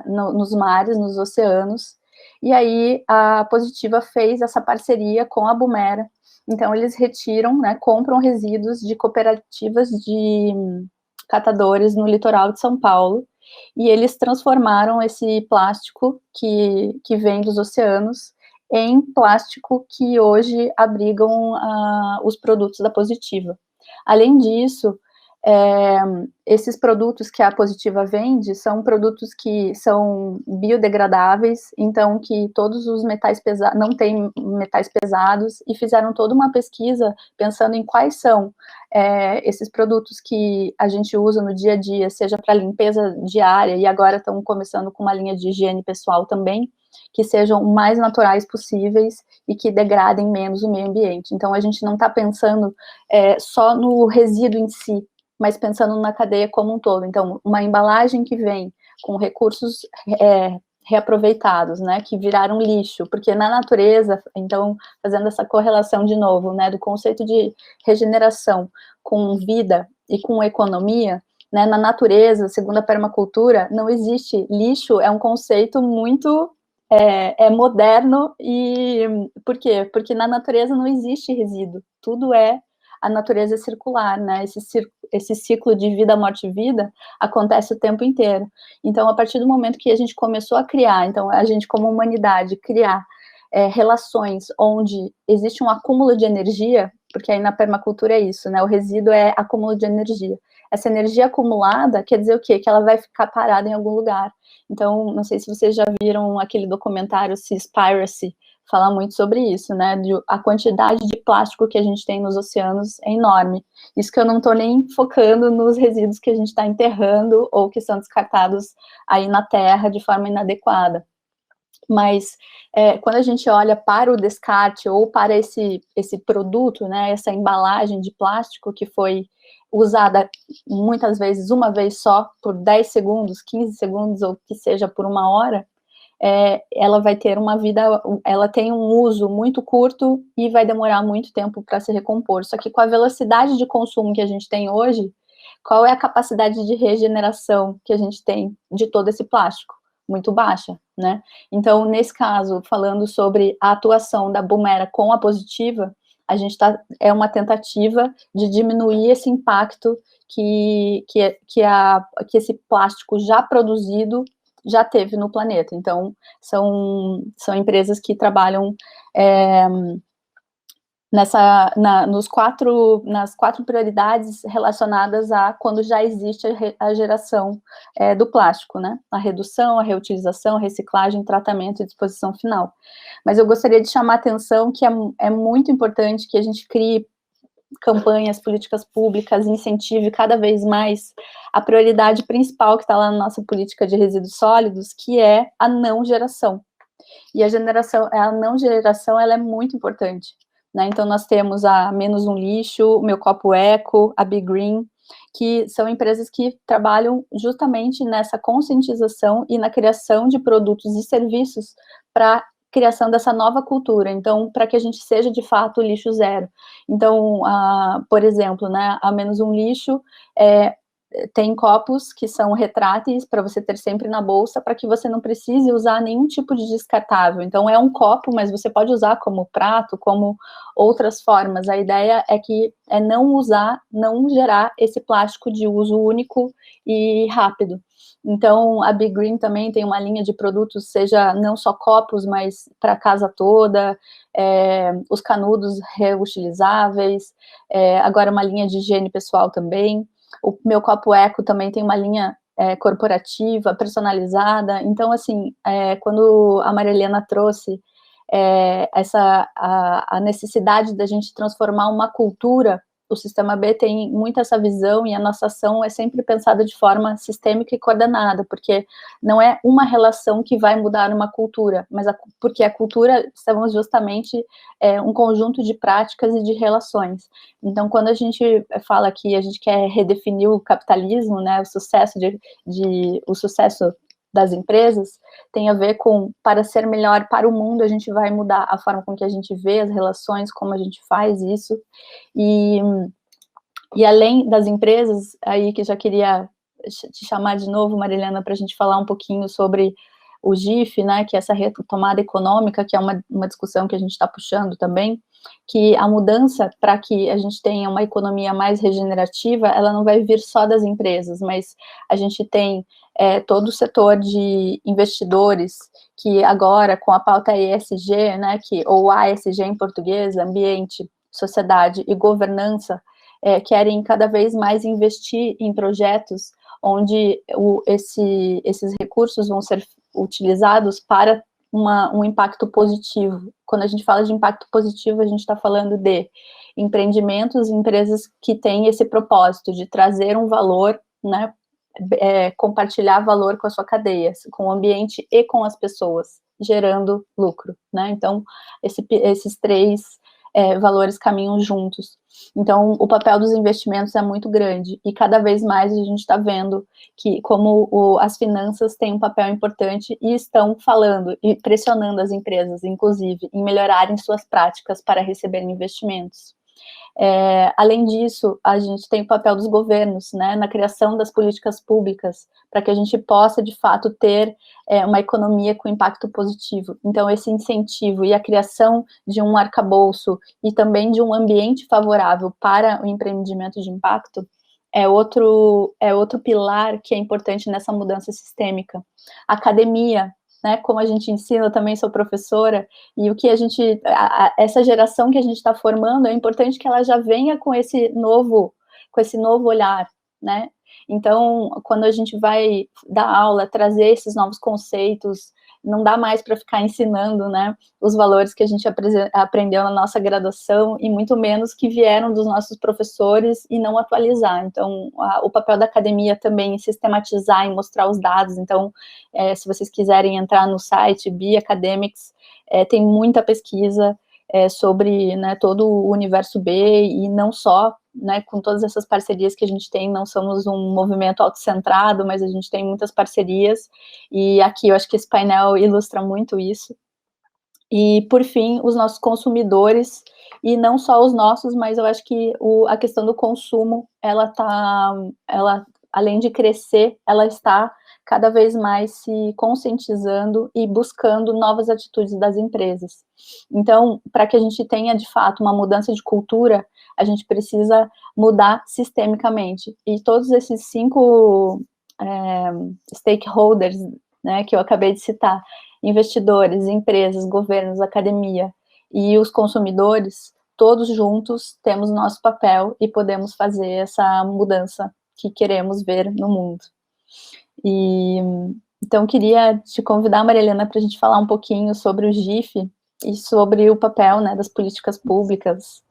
nos mares, nos oceanos, e aí a Positiva fez essa parceria com a Bumera. Então eles retiram, né, compram resíduos de cooperativas de catadores no litoral de São Paulo, e eles transformaram esse plástico que vem dos oceanos em plástico que hoje abrigam os produtos da Positiva. Além disso, esses produtos que a Positiva vende são produtos que são biodegradáveis, então que todos os metais pesados, não tem metais pesados, e fizeram toda uma pesquisa pensando em quais são esses produtos que a gente usa no dia a dia, seja para limpeza diária, e agora estão começando com uma linha de higiene pessoal também, que sejam o mais naturais possíveis e que degradem menos o meio ambiente. Então a gente não está pensando só no resíduo em si, mas pensando na cadeia como um todo. Então, uma embalagem que vem com recursos reaproveitados, né, que viraram lixo, porque na natureza, então, fazendo essa correlação de novo, né, do conceito de regeneração com vida e com economia, né, na natureza, segundo a permacultura, não existe lixo, é um conceito muito moderno, e por quê? Porque na natureza não existe resíduo, tudo a natureza é circular, né, esse ciclo de vida, morte e vida acontece o tempo inteiro. Então, a partir do momento que a gente começou a criar, então, a gente como humanidade, criar relações onde existe um acúmulo de energia, porque aí na permacultura é isso, né? O resíduo é acúmulo de energia. Essa energia acumulada quer dizer o quê? Que ela vai ficar parada em algum lugar. Então, não sei se vocês já viram aquele documentário Seaspiracy, fala muito sobre isso, né? A quantidade de plástico que a gente tem nos oceanos é enorme. Isso que eu não estou nem focando nos resíduos que a gente está enterrando ou que são descartados aí na terra de forma inadequada. Mas quando a gente olha para o descarte ou para esse produto, né, essa embalagem de plástico que foi usada muitas vezes uma vez só, por 10 segundos, 15 segundos, ou que seja por 1 hora, ela vai ter uma vida, ela tem um uso muito curto e vai demorar muito tempo para se recompor. Só que com a velocidade de consumo que a gente tem hoje, qual é a capacidade de regeneração que a gente tem de todo esse plástico? Muito baixa, né? Então, nesse caso, falando sobre a atuação da Boomera com a Positiva, a gente é uma tentativa de diminuir esse impacto que esse plástico já produzido já teve no planeta. Então, são empresas que trabalham nas 4 prioridades relacionadas a quando já existe a geração do plástico, né? A redução, a reutilização, reciclagem, tratamento e disposição final. Mas eu gostaria de chamar a atenção que é muito importante que a gente crie campanhas, políticas públicas, incentive cada vez mais a prioridade principal que está lá na nossa política de resíduos sólidos, que é a não geração. E a não geração, ela é muito importante, né? Então, nós temos a Menos um Lixo, o Meu Copo Eco, a Be Green, que são empresas que trabalham justamente nessa conscientização e na criação de produtos e serviços para criação dessa nova cultura, então, para que a gente seja, de fato, lixo zero. Então, por exemplo, né, a Menos um Lixo tem copos que são retráteis para você ter sempre na bolsa, para que você não precise usar nenhum tipo de descartável. Então, é um copo, mas você pode usar como prato, como outras formas. A ideia é não usar, não gerar esse plástico de uso único e rápido. Então, a Be Green também tem uma linha de produtos, seja não só copos, mas para a casa toda, os canudos reutilizáveis, agora uma linha de higiene pessoal também. O Meu Copo Eco também tem uma linha corporativa, personalizada. Então, assim, quando a Maria Helena trouxe a necessidade da gente transformar uma cultura, o Sistema B tem muito essa visão, e a nossa ação é sempre pensada de forma sistêmica e coordenada, porque não é uma relação que vai mudar uma cultura, mas porque a cultura são justamente um conjunto de práticas e de relações. Então, quando a gente fala que a gente quer redefinir o capitalismo, né, o sucesso das empresas, tem a ver com, para ser melhor para o mundo, a gente vai mudar a forma com que a gente vê as relações, como a gente faz isso, e além das empresas, aí que já queria te chamar de novo, Marilena, para a gente falar um pouquinho sobre o GIF, né, que é essa retomada econômica, que é uma discussão que a gente está puxando também, que a mudança para que a gente tenha uma economia mais regenerativa, ela não vai vir só das empresas, mas a gente tem todo o setor de investidores, que agora, com a pauta ESG, né, ou ASG em português, ambiente, sociedade e governança, querem cada vez mais investir em projetos onde esses recursos vão ser utilizados para um impacto positivo. Quando a gente fala de impacto positivo, a gente está falando de empreendimentos, empresas que têm esse propósito de trazer um valor, né, compartilhar valor com a sua cadeia, com o ambiente e com as pessoas, gerando lucro, né? Então, esses 3 valores caminham juntos. Então, o papel dos investimentos é muito grande, e cada vez mais a gente está vendo que como as finanças têm um papel importante e estão falando e pressionando as empresas, inclusive, em melhorarem suas práticas para receber investimentos. Além disso, a gente tem o papel dos governos, né, na criação das políticas públicas, para que a gente possa, de fato, ter uma economia com impacto positivo. Então, esse incentivo e a criação de um arcabouço e também de um ambiente favorável para o empreendimento de impacto é outro pilar que é importante nessa mudança sistêmica. A academia, né, como a gente ensina, eu também sou professora, e o que a gente, essa geração que a gente está formando, é importante que ela já venha com esse novo olhar, né? Então, quando a gente vai dar aula, trazer esses novos conceitos, não dá mais para ficar ensinando, né, os valores que a gente aprendeu na nossa graduação, e muito menos que vieram dos nossos professores, e não atualizar. Então, o papel da academia também é sistematizar e mostrar os dados. Então, se vocês quiserem entrar no site Be Academics, tem muita pesquisa sobre, né, todo o universo B, e não só, né, com todas essas parcerias que a gente tem. Não somos um movimento autocentrado, mas a gente tem muitas parcerias, e aqui eu acho que esse painel ilustra muito isso. E, por fim, os nossos consumidores, e não só os nossos, mas eu acho que a questão do consumo, ela, além de crescer, ela está cada vez mais se conscientizando e buscando novas atitudes das empresas. Então, para que a gente tenha, de fato, uma mudança de cultura, a gente precisa mudar sistemicamente. E todos esses 5 stakeholders, né, que eu acabei de citar, investidores, empresas, governos, academia e os consumidores, todos juntos temos nosso papel e podemos fazer essa mudança que queremos ver no mundo. E então queria te convidar, Maria Helena, para a gente falar um pouquinho sobre o GIF e sobre o papel, né, das políticas públicas.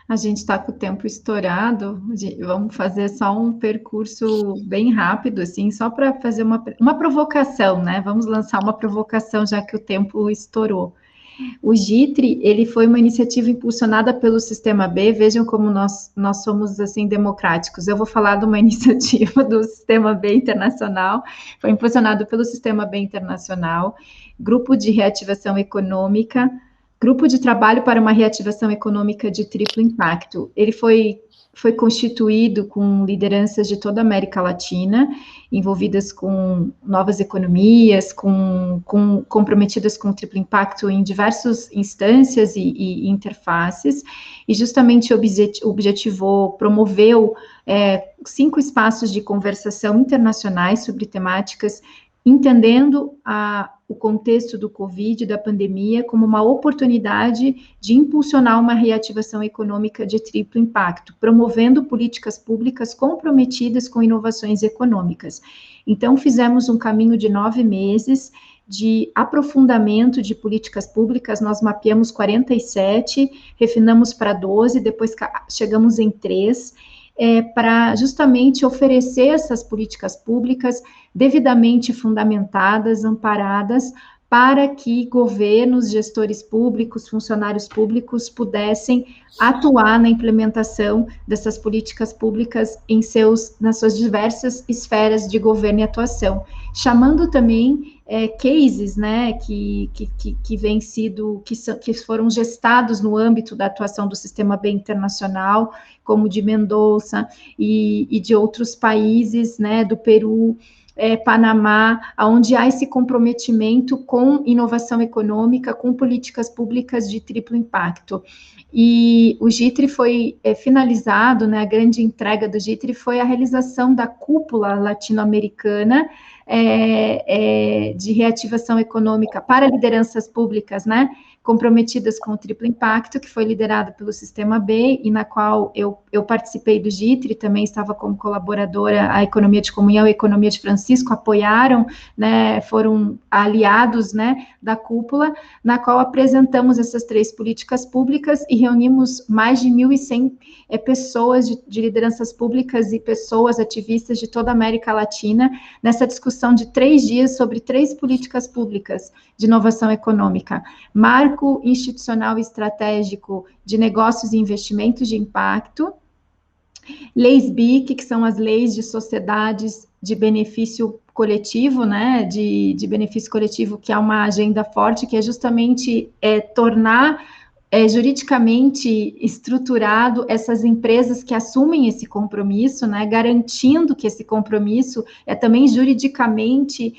A gente está com o tempo estourado, vamos fazer só um percurso bem rápido, assim, só para fazer uma provocação, né? Vamos lançar uma provocação, já que o tempo estourou. O GITRI, ele foi uma iniciativa impulsionada pelo Sistema B, vejam como nós somos, assim, democráticos. Eu vou falar de uma iniciativa do Sistema B Internacional, foi impulsionado pelo Sistema B Internacional, Grupo de Reativação Econômica, Grupo de Trabalho para uma Reativação Econômica de Triplo Impacto. Ele foi constituído com lideranças de toda a América Latina, envolvidas com novas economias, comprometidas com o triplo impacto em diversas instâncias e interfaces, e justamente promoveu 5 espaços de conversação internacionais sobre temáticas, entendendo o contexto do Covid, da pandemia, como uma oportunidade de impulsionar uma reativação econômica de triplo impacto, promovendo políticas públicas comprometidas com inovações econômicas. Então, fizemos um caminho de 9 meses de aprofundamento de políticas públicas. Nós mapeamos 47, refinamos para 12, depois chegamos em 3, para justamente oferecer essas políticas públicas devidamente fundamentadas, amparadas, para que governos, gestores públicos, funcionários públicos pudessem atuar na implementação dessas políticas públicas nas suas diversas esferas de governo e atuação, chamando também cases, né, que foram gestados no âmbito da atuação do Sistema B Internacional, como de Mendoza e de outros países, né, do Peru, Panamá, onde há esse comprometimento com inovação econômica, com políticas públicas de triplo impacto. E o GITRI foi finalizado, né, a grande entrega do GITRI foi a realização da cúpula latino-americana de reativação econômica para lideranças públicas, né, comprometidas com o triplo impacto, que foi liderado pelo Sistema B, e na qual eu participei do GITRI, também estava como colaboradora. A Economia de Comunhão e a Economia de Francisco apoiaram, né, foram aliados, né, da cúpula, na qual apresentamos essas 3 políticas públicas e reunimos mais de 1.100 pessoas de lideranças públicas e pessoas ativistas de toda a América Latina, nessa discussão de 3 dias sobre 3 políticas públicas de inovação econômica: marco institucional e estratégico de negócios e investimentos de impacto, leis BIC, que são as leis de sociedades de benefício coletivo, né, de benefício coletivo, que é uma agenda forte, que é justamente tornar juridicamente estruturado essas empresas que assumem esse compromisso, né, garantindo que esse compromisso é também juridicamente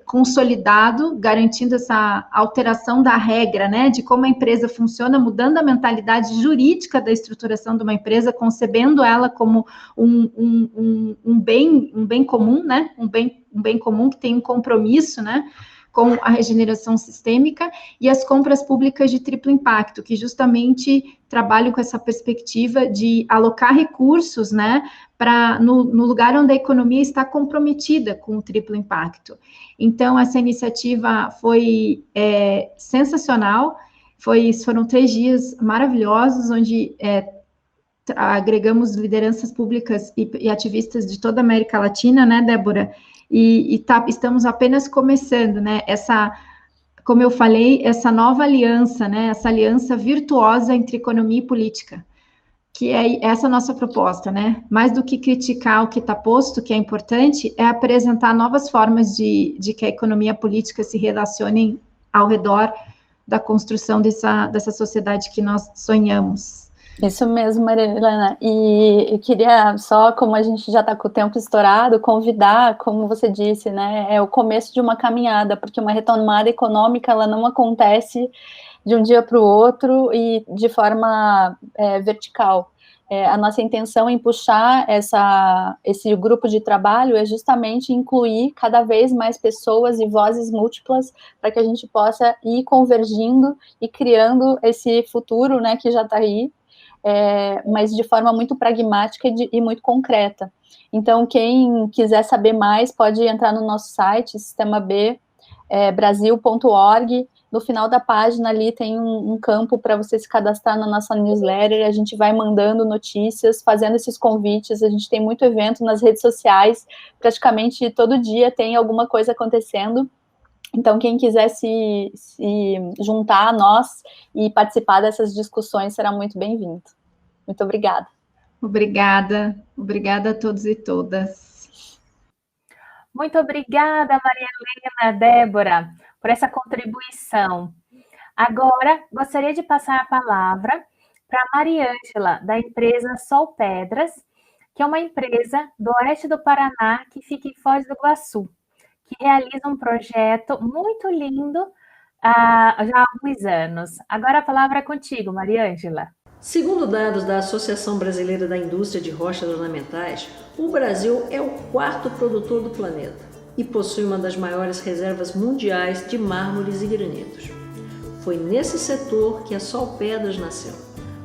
consolidado, garantindo essa alteração da regra, né, de como a empresa funciona, mudando a mentalidade jurídica da estruturação de uma empresa, concebendo ela como um bem comum, né, um bem comum que tem um compromisso, né, com a regeneração sistêmica, e as compras públicas de triplo impacto, que justamente trabalham com essa perspectiva de alocar recursos, né, no lugar onde a economia está comprometida com o triplo impacto. Então, essa iniciativa foi sensacional, foram 3 dias maravilhosos, onde agregamos lideranças públicas e ativistas de toda a América Latina, né, Débora? Estamos apenas começando, né? Como eu falei, essa nova aliança, né? Essa aliança virtuosa entre economia e política, que é essa nossa proposta, né? Mais do que criticar o que está posto, que é importante, é apresentar novas formas de que a economia e a política se relacionem ao redor da construção dessa sociedade que nós sonhamos. Isso mesmo, Maria Helena. E eu queria só, como a gente já está com o tempo estourado, convidar, como você disse, né, é o começo de uma caminhada, porque uma retomada econômica, ela não acontece de um dia para o outro e de forma vertical. A nossa intenção em puxar esse grupo de trabalho é justamente incluir cada vez mais pessoas e vozes múltiplas para que a gente possa ir convergindo e criando esse futuro, né, que já está aí, mas de forma muito pragmática e muito concreta. Então, quem quiser saber mais, pode entrar no nosso site, sistemabrasil.org. No final da página ali tem um campo para você se cadastrar na nossa newsletter. A gente vai mandando notícias, fazendo esses convites. A gente tem muito evento nas redes sociais, praticamente todo dia tem alguma coisa acontecendo. Então, quem quiser se juntar a nós e participar dessas discussões será muito bem-vindo. Muito obrigada. Obrigada a todos e todas. Muito obrigada, Maria Helena, Débora, por essa contribuição. Agora, gostaria de passar a palavra para a Mariângela, da empresa Sol Pedras, que é uma empresa do oeste do Paraná, que fica em Foz do Iguaçu, que realiza um projeto muito lindo já há alguns anos. Agora a palavra é contigo, Mariângela. Segundo dados da Associação Brasileira da Indústria de Rochas Ornamentais, o Brasil é o 4º produtor do planeta e possui uma das maiores reservas mundiais de mármores e granitos. Foi nesse setor que a Sol Pedras nasceu.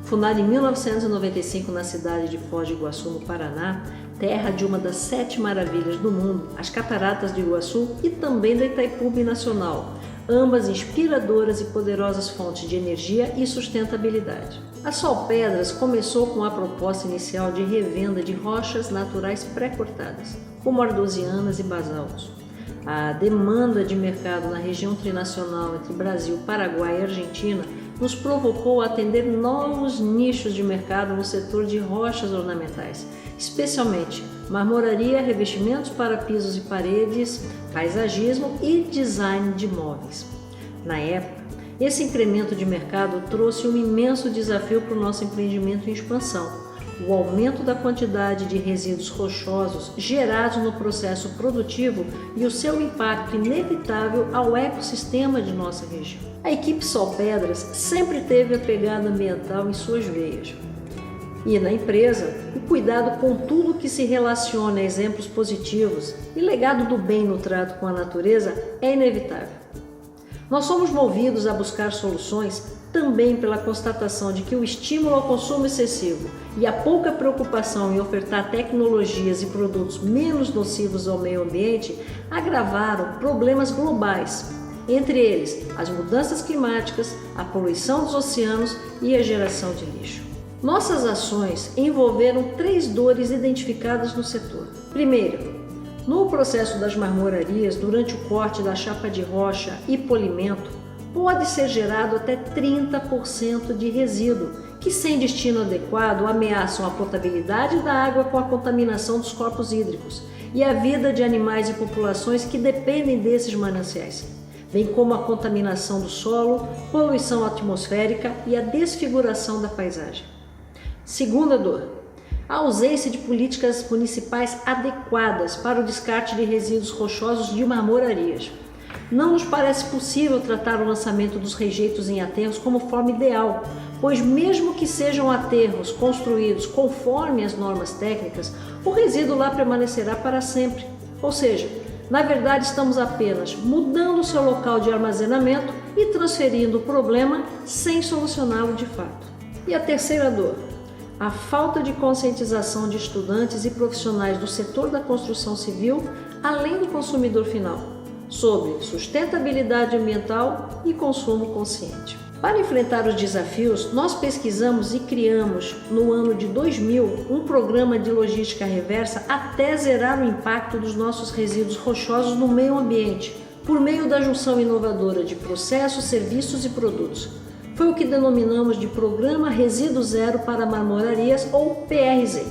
Fundada em 1995 na cidade de Foz do Iguaçu, no Paraná, terra de uma das 7 maravilhas do mundo, as Cataratas do Iguaçu e também da Itaipu Binacional, ambas inspiradoras e poderosas fontes de energia e sustentabilidade. A Sol Pedras começou com a proposta inicial de revenda de rochas naturais pré-cortadas, como ardosianas e basaltos. A demanda de mercado na região trinacional entre Brasil, Paraguai e Argentina nos provocou a atender novos nichos de mercado no setor de rochas ornamentais, especialmente marmoraria, revestimentos para pisos e paredes, paisagismo e design de móveis. Na época, esse incremento de mercado trouxe um imenso desafio para o nosso empreendimento em expansão: o aumento da quantidade de resíduos rochosos gerados no processo produtivo e o seu impacto inevitável ao ecossistema de nossa região. A equipe Sol Pedras sempre teve a pegada ambiental em suas veias. E na empresa, o cuidado com tudo que se relaciona a exemplos positivos e legado do bem no trato com a natureza é inevitável. Nós somos movidos a buscar soluções também pela constatação de que o estímulo ao consumo excessivo e a pouca preocupação em ofertar tecnologias e produtos menos nocivos ao meio ambiente agravaram problemas globais, entre eles as mudanças climáticas, a poluição dos oceanos e a geração de lixo. Nossas ações envolveram 3 dores identificadas no setor. Primeiro, no processo das marmorarias, durante o corte da chapa de rocha e polimento, pode ser gerado até 30% de resíduo, que sem destino adequado ameaçam a potabilidade da água com a contaminação dos corpos hídricos e a vida de animais e populações que dependem desses mananciais. bem como a contaminação do solo, poluição atmosférica e a desfiguração da paisagem. Segunda dor: a ausência de políticas municipais adequadas para o descarte de resíduos rochosos de marmorarias. Não nos parece possível tratar o lançamento dos rejeitos em aterros como forma ideal, pois mesmo que sejam aterros construídos conforme as normas técnicas, o resíduo lá permanecerá para sempre. Ou seja, na verdade estamos apenas mudando o seu local de armazenamento e transferindo o problema sem solucioná-lo de fato. E a terceira dor: a falta de conscientização de estudantes e profissionais do setor da construção civil, além do consumidor final, sobre sustentabilidade ambiental e consumo consciente. Para enfrentar os desafios, nós pesquisamos e criamos, no ano de 2000, um programa de logística reversa até zerar o impacto dos nossos resíduos rochosos no meio ambiente, por meio da junção inovadora de processos, serviços e produtos. Foi o que denominamos de Programa Resíduo Zero para Marmorarias, ou PRZ.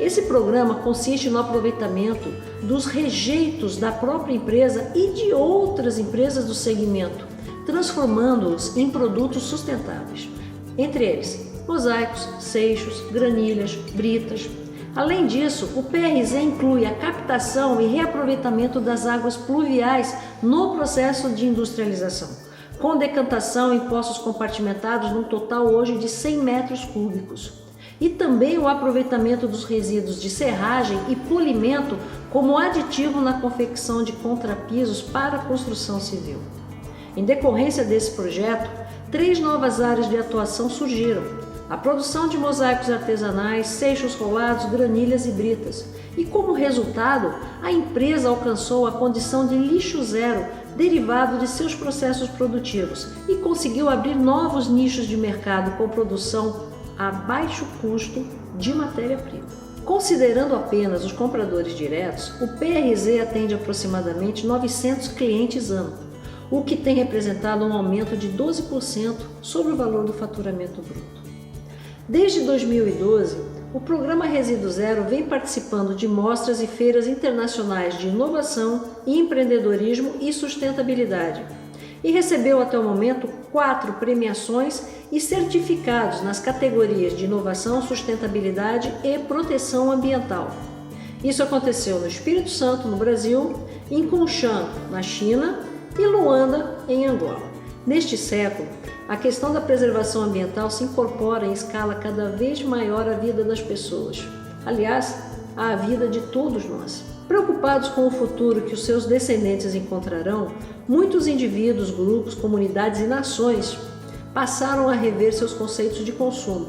Esse programa consiste no aproveitamento dos rejeitos da própria empresa e de outras empresas do segmento, transformando-os em produtos sustentáveis. Entre eles, mosaicos, seixos, granilhas, britas. Além disso, o PRZ inclui a captação e reaproveitamento das águas pluviais no processo de industrialização, com decantação em poços compartimentados num total hoje de 100 metros cúbicos. E também o aproveitamento dos resíduos de serragem e polimento como aditivo na confecção de contrapisos para a construção civil. Em decorrência desse projeto, 3 novas áreas de atuação surgiram: a produção de mosaicos artesanais, seixos rolados, granilhas e britas. E como resultado, a empresa alcançou a condição de lixo zero derivado de seus processos produtivos e conseguiu abrir novos nichos de mercado com produção a baixo custo de matéria-prima. Considerando apenas os compradores diretos, o PRZ atende aproximadamente 900 clientes ano, o que tem representado um aumento de 12% sobre o valor do faturamento bruto. Desde 2012, o Programa Resíduo Zero vem participando de mostras e feiras internacionais de inovação, empreendedorismo e sustentabilidade, e recebeu até o momento 4 premiações e certificados nas categorias de inovação, sustentabilidade e proteção ambiental. Isso aconteceu no Espírito Santo, no Brasil, em Kunshan, na China, e Luanda, em Angola. Neste século, a questão da preservação ambiental se incorpora em escala cada vez maior à vida das pessoas. Aliás, à vida de todos nós. Preocupados com o futuro que os seus descendentes encontrarão, muitos indivíduos, grupos, comunidades e nações passaram a rever seus conceitos de consumo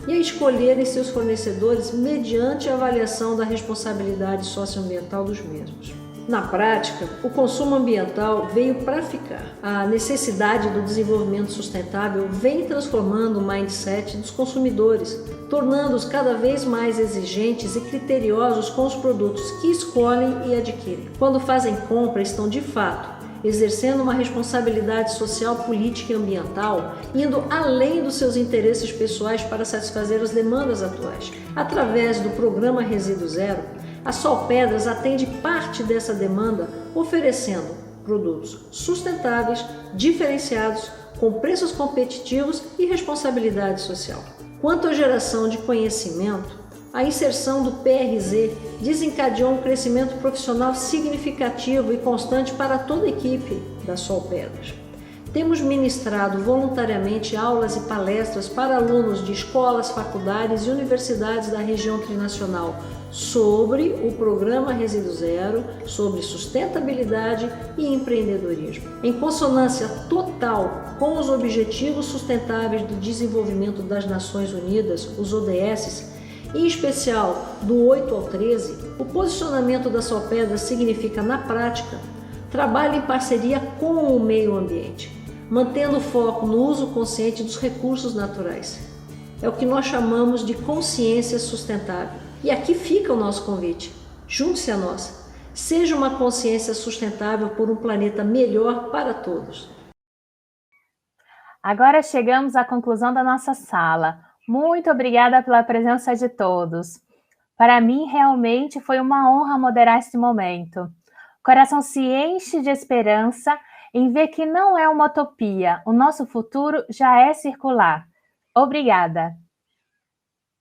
e a escolherem seus fornecedores mediante a avaliação da responsabilidade socioambiental dos mesmos. Na prática, o consumo ambiental veio para ficar. A necessidade do desenvolvimento sustentável vem transformando o mindset dos consumidores, tornando-os cada vez mais exigentes e criteriosos com os produtos que escolhem e adquirem. Quando fazem compra, estão de fato exercendo uma responsabilidade social, política e ambiental, indo além dos seus interesses pessoais para satisfazer as demandas atuais. Através do Programa Resíduo Zero, a Solpedras atende parte dessa demanda, oferecendo produtos sustentáveis, diferenciados, com preços competitivos e responsabilidade social. Quanto à geração de conhecimento, a inserção do PRZ desencadeou um crescimento profissional significativo e constante para toda a equipe da Solpedras. Temos ministrado voluntariamente aulas e palestras para alunos de escolas, faculdades e universidades da região trinacional sobre o Programa Resíduo Zero, sobre sustentabilidade e empreendedorismo. Em consonância total com os Objetivos Sustentáveis do Desenvolvimento das Nações Unidas, os ODS, em especial do 8 ao 13, o posicionamento da Solpedras significa, na prática, trabalho em parceria com o meio ambiente, mantendo o foco no uso consciente dos recursos naturais. É o que nós chamamos de consciência sustentável. E aqui fica o nosso convite. Junte-se a nós. Seja uma consciência sustentável por um planeta melhor para todos. Agora chegamos à conclusão da nossa sala. Muito obrigada pela presença de todos. Para mim, realmente foi uma honra moderar este momento. O coração se enche de esperança em ver que não é uma utopia, o nosso futuro já é circular. Obrigada!